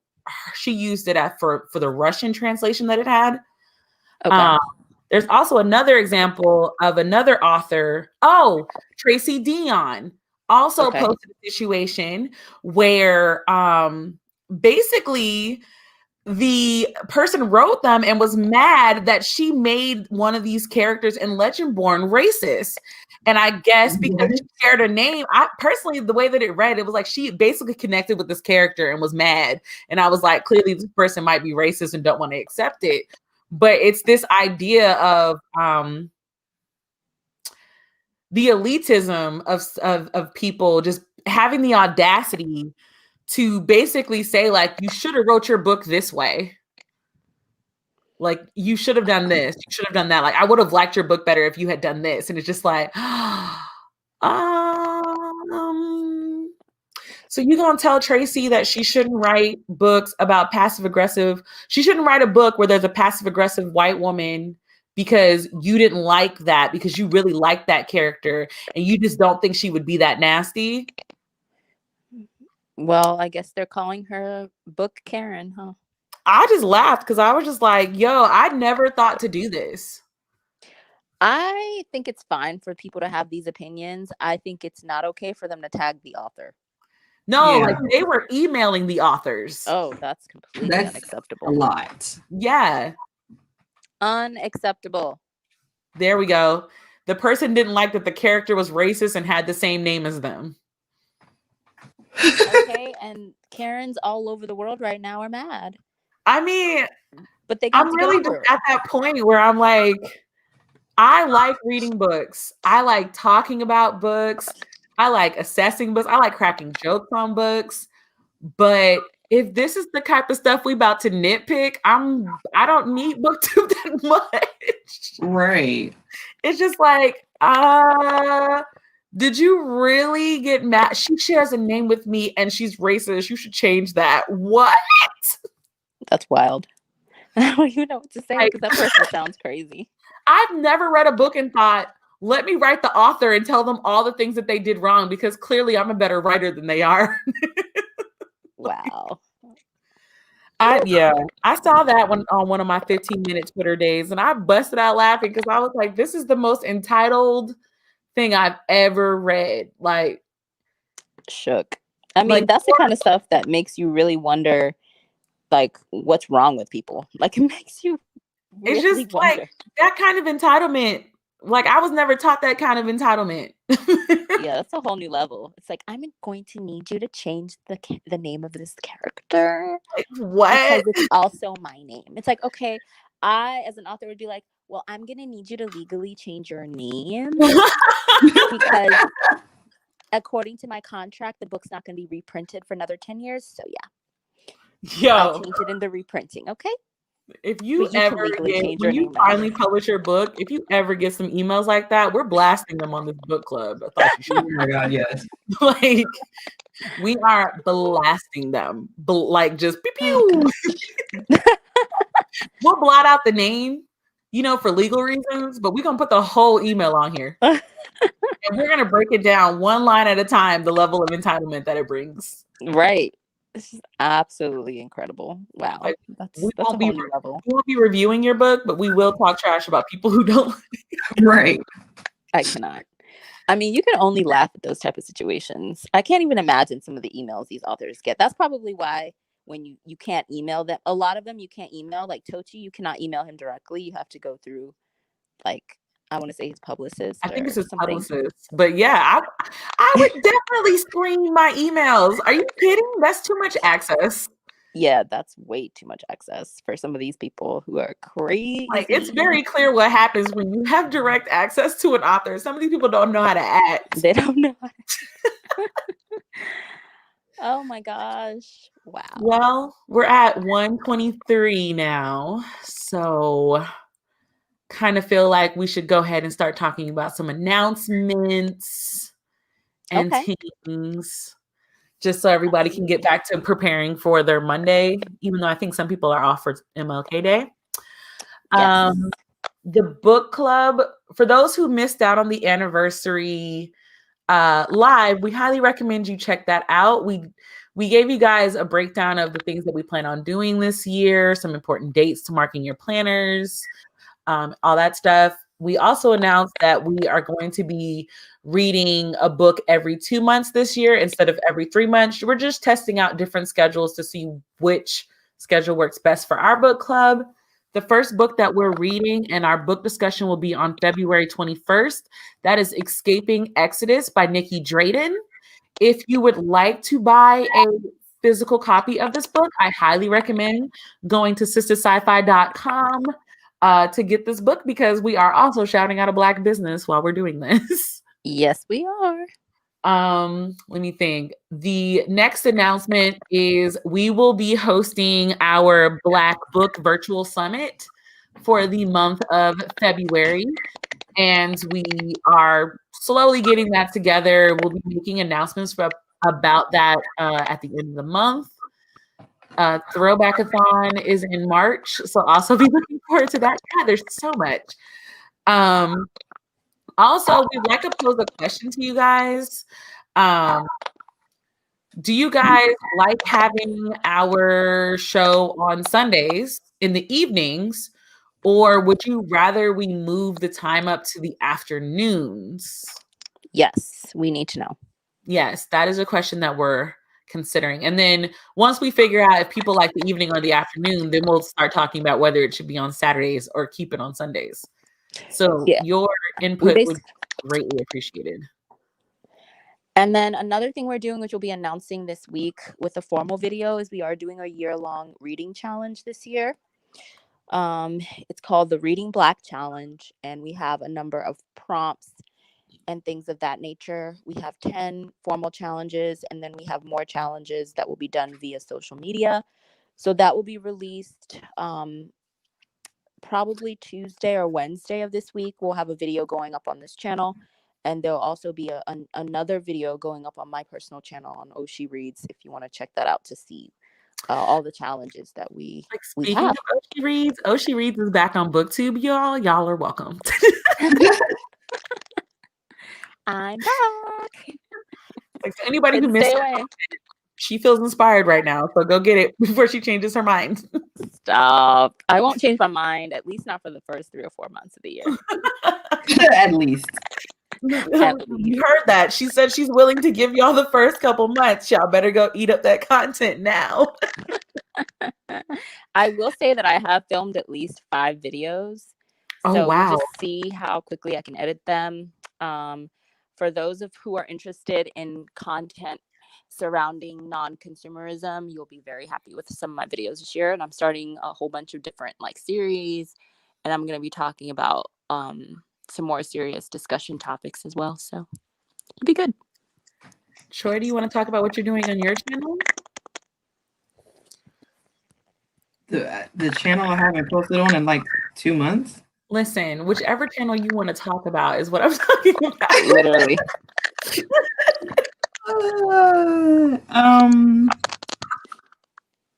she used it for the Russian translation that it had. Okay. There's also another example of another author. Oh, Tracy Dion also posted a situation where basically the person wrote them and was mad that she made one of these characters in Legendborn racist. And I guess because she shared a name, I personally, the way that it read, it was like she basically connected with this character and was mad. And I was like, clearly this person might be racist and don't want to accept it. But it's this idea of the elitism of people just having the audacity to basically say, like, you should have wrote your book this way. Like, you should have done this. You should have done that. Like, I would have liked your book better if you had done this. And it's just like, so you're going to tell Tracy that she shouldn't write books about passive aggressive. She shouldn't write a book where there's a passive aggressive white woman because you didn't like that, because you really like that character and you just don't think she would be that nasty.
Well, I guess they're calling her Book Karen, huh?
I just laughed because I was just like, yo, I never thought to do this.
I think it's fine for people to have these opinions. I think it's not okay for them to tag the author.
No, like they were emailing the authors.
Oh, that's completely unacceptable.
A lot.
Yeah.
Unacceptable.
There we go. The person didn't like that the character was racist and had the same name as them.
Okay, and Karens all over the world right now are mad.
I mean,
but
I'm really just at that point where I'm like, I like reading books. I like talking about books. I like assessing books. I like cracking jokes on books. But if this is the type of stuff we about to nitpick, I don't need BookTube that much.
Right.
It's just like, did you really get mad? She shares a name with me and she's racist. You should change that. What?
That's wild. I don't even know what to say because that person sounds crazy.
I've never read a book and thought, let me write the author and tell them all the things that they did wrong because clearly I'm a better writer than they are.
Wow.
I saw that one on one of my 15-minute Twitter days and I busted out laughing because I was like, this is the most entitled thing I've ever read. Like,
shook. I mean, that's the kind of stuff that makes you really wonder, like, what's wrong with people. Like, it makes you really
it's just wonder. Like that kind of entitlement. Like, I was never taught that kind of entitlement.
Yeah, that's a whole new level. It's like, I'm going to need you to change the name of this character.
Like, what?
Because it's also my name. It's like, okay, I, as an author, would be like, well, I'm going to need you to legally change your name because according to my contract, the book's not going to be reprinted for another 10 years. So, yeah. I'll change it in the reprinting, okay?
If you ever get, when you finally publish your book, if you ever get some emails like that, we're blasting them on this book club. I thought you should.
Oh my God, yes.
Like, we are blasting them. Like, just pew pew. We'll blot out the name, for legal reasons, but we're going to put the whole email on here. And we're going to break it down one line at a time, the level of entitlement that it brings.
Right. This is absolutely incredible. Wow.
Like,
that's
we
a whole new level.
We won't be reviewing your book, but we will talk trash about people who don't.
Right.
I cannot. I mean, you can only laugh at those type of situations. I can't even imagine some of the emails these authors get. That's probably why when you can't email them, a lot of them you can't email. Like Tochi, you cannot email him directly. You have to go through, like, I want to say his publicist.
I think it's his publicist. But yeah, I would definitely screen my emails. Are you kidding? That's too much access.
Yeah, that's way too much access for some of these people who are crazy.
Like, it's very clear what happens when you have direct access to an author. Some of these people don't know how to act.
They don't know how to. Oh my gosh. Wow.
Well, we're at 1:23 now. So kind of feel like we should go ahead and start talking about some announcements and things, just so everybody can get back to preparing for their Monday, even though I think some people are off for MLK Day. Yes. The book club, for those who missed out on the anniversary live, we highly recommend you check that out. We gave you guys a breakdown of the things that we plan on doing this year, some important dates to mark in your planners, all that stuff. We also announced that we are going to be reading a book every 2 months this year instead of every 3 months. We're just testing out different schedules to see which schedule works best for our book club. The first book that we're reading and our book discussion will be on February 21st. That is Escaping Exodus by Nikki Drayden. If you would like to buy a physical copy of this book, I highly recommend going to sistersci-fi.com to get this book, because we are also shouting out a Black business while we're doing this.
Yes, we are.
Let me think. The next announcement is we will be hosting our Black Book Virtual Summit for the month of February. And we are slowly getting that together. We'll be making announcements about that at the end of the month. Throwback-a-thon is in March, so also be looking forward to that. Yeah, there's so much. Also, we'd like to pose a question to you guys. Do you guys like having our show on Sundays in the evenings, or would you rather we move the time up to the afternoons?
Yes, we need to know.
Yes, that is a question that we're considering. And then once we figure out if people like the evening or the afternoon, then we'll start talking about whether it should be on Saturdays or keep it on Sundays. So your input would be greatly appreciated.
And then another thing we're doing, which we'll be announcing this week with a formal video, is we are doing a year-long reading challenge this year. It's called the Reading Black Challenge, and we have a number of prompts and things of that nature. We have 10 formal challenges, and then we have more challenges that will be done via social media. So that will be released probably Tuesday or Wednesday of this week. We'll have a video going up on this channel, and there'll also be another video going up on my personal channel on Oshi Reads if you want to check that out to see all the challenges that we have.
Of Oshi Reads is back on BookTube, y'all. Y'all are welcome.
I'm back.
Like, so anybody who missed it, she feels inspired right now, so go get it before she changes her mind.
Stop. I won't change my mind, at least not for the first 3 or 4 months of the year.
At least.
You heard that. She said she's willing to give y'all the first couple months. Y'all better go eat up that content now.
I will say that I have filmed at least 5 videos.
Oh, wow.
We'll just see how quickly I can edit them. For those of who are interested in content surrounding non-consumerism, you'll be very happy with some of my videos this year. And I'm starting a whole bunch of different series, and I'm going to be talking about some more serious discussion topics as well. So it'll be good.
Troy, do you want to talk about what you're doing on your channel?
The channel I haven't posted on in 2 months.
Listen, whichever channel you want to talk about is what I'm talking about.
Literally.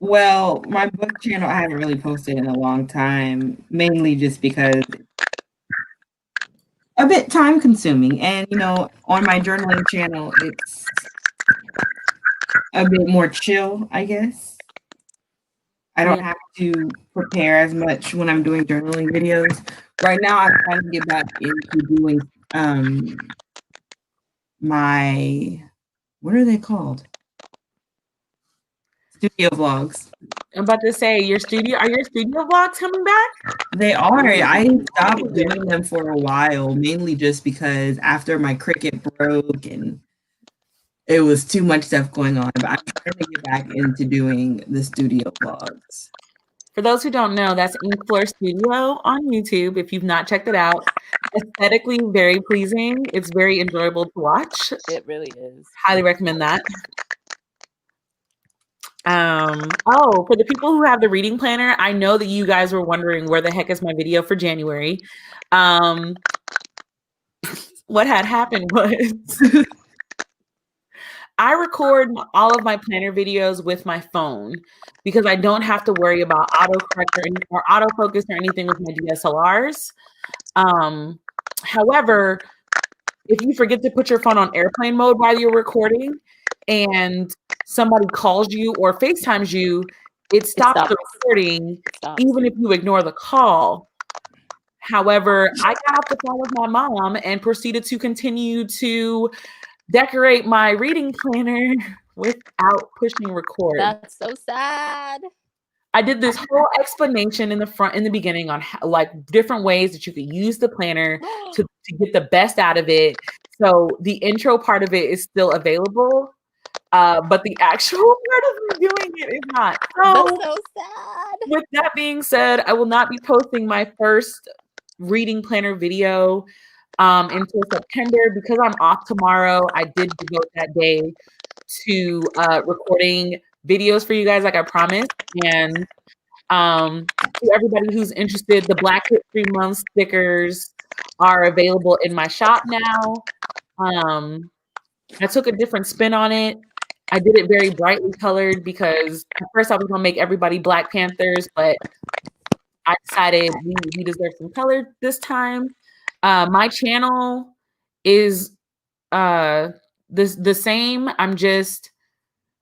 Well, my book channel I haven't really posted in a long time, mainly just because a bit time consuming, and on my journaling channel it's a bit more chill, I guess. I don't have to prepare as much when I'm doing journaling videos. Right now, I'm trying to get back into doing my, what are they called? Studio vlogs.
I'm about to say, are your studio vlogs coming back?
They are. I stopped doing them for a while, mainly just because after my Cricut broke and it was too much stuff going on. But I'm trying to get back into doing the studio vlogs.
For those who don't know, that's Inkfloor Studio on YouTube. If you've not checked it out, aesthetically very pleasing. It's very enjoyable to watch.
It really is.
Highly recommend that. For the people who have the reading planner, I know that you guys were wondering where the heck is my video for January. What had happened was I record all of my planner videos with my phone because I don't have to worry about autocorrect or autofocus or anything with my DSLRs. However, if you forget to put your phone on airplane mode while you're recording and somebody calls you or FaceTimes you, it stops the recording even if you ignore the call. However, I got off the phone with my mom and proceeded to continue to decorate my reading planner without pushing record.
That's so sad.
I did this whole explanation in the beginning on how, like different ways that you could use the planner to get the best out of it. So the intro part of it is still available, but the actual part of me doing it is not.
That's
So
so sad.
with that being said, I will not be posting my first reading planner video until September because I'm off tomorrow. I did devote that day to recording videos for you guys, like I promised. And to everybody who's interested, the Black History Month stickers are available in my shop now. I took a different spin on it. I did it very brightly colored because at first I was gonna make everybody Black Panthers, but I decided we deserve some color this time. My channel is the same. I'm just,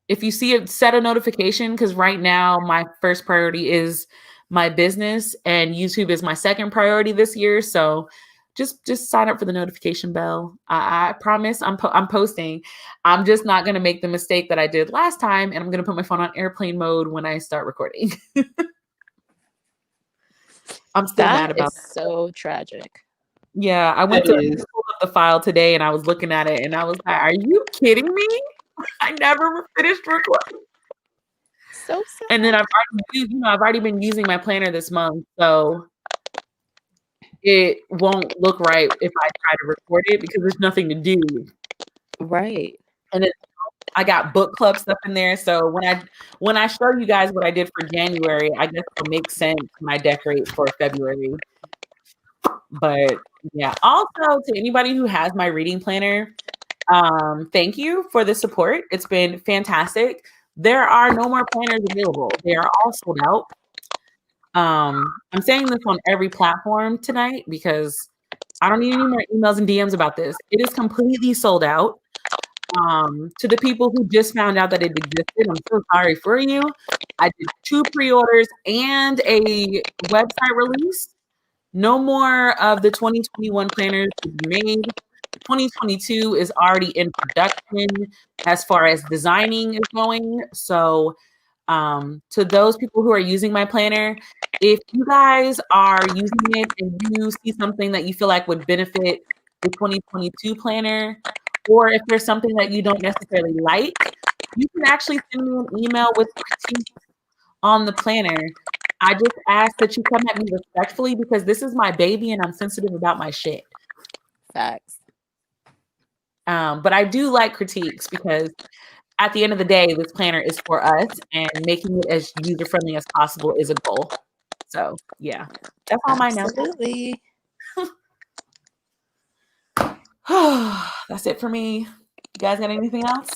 if you see it, set a notification, because right now my first priority is my business and YouTube is my second priority this year. So just sign up for the notification bell. I promise I'm posting. I'm just not going to make the mistake that I did last time, and I'm going to put my phone on airplane mode when I start recording. I'm still mad about
that. So tragic.
Yeah, I went to pull up the file today and I was looking at it and I was like, are you kidding me? I never finished recording.
So sad.
And then I've already been using my planner this month, so it won't look right if I try to record it because there's nothing to do.
Right.
And then I got book club stuff in there. So when I show you guys what I did for January, I guess it'll make sense when I decorate for February. But yeah, also to anybody who has my reading planner, thank you for the support. It's been fantastic. There are no more planners available. They are all sold out. I'm saying this on every platform tonight because I don't need any more emails and DMs about this. It is completely sold out. To the people who just found out that it existed, I'm so sorry for you. I did 2 pre-orders and a website release. No more of the 2021 planners to be made. 2022 is already in production as far as designing is going. So to those people who are using my planner, if you guys are using it and you see something that you feel like would benefit the 2022 planner, or if there's something that you don't necessarily like, you can actually send me an email with critiques on the planner. I just ask that you come at me respectfully because this is my baby and I'm sensitive about my shit.
Facts.
But I do like critiques because at the end of the day, this planner is for us and making it as user-friendly as possible is a goal. So yeah, that's all mine now.
Absolutely.
That's it for me. You guys got anything else?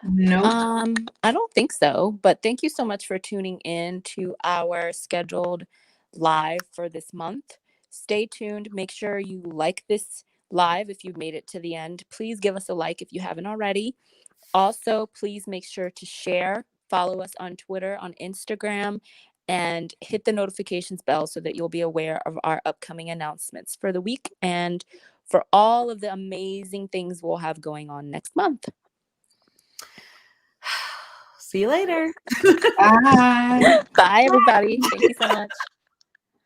No.
I don't think so, but thank you so much for tuning in to our scheduled live for this month. Stay tuned. Make sure you like this live if you've made it to the end. Please give us a like if you haven't already. Also, please make sure to share, follow us on Twitter, on Instagram, and hit the notifications bell so that you'll be aware of our upcoming announcements for the week and for all of the amazing things we'll have going on next month.
See you later.
Bye.
Bye, everybody. Thank you so much.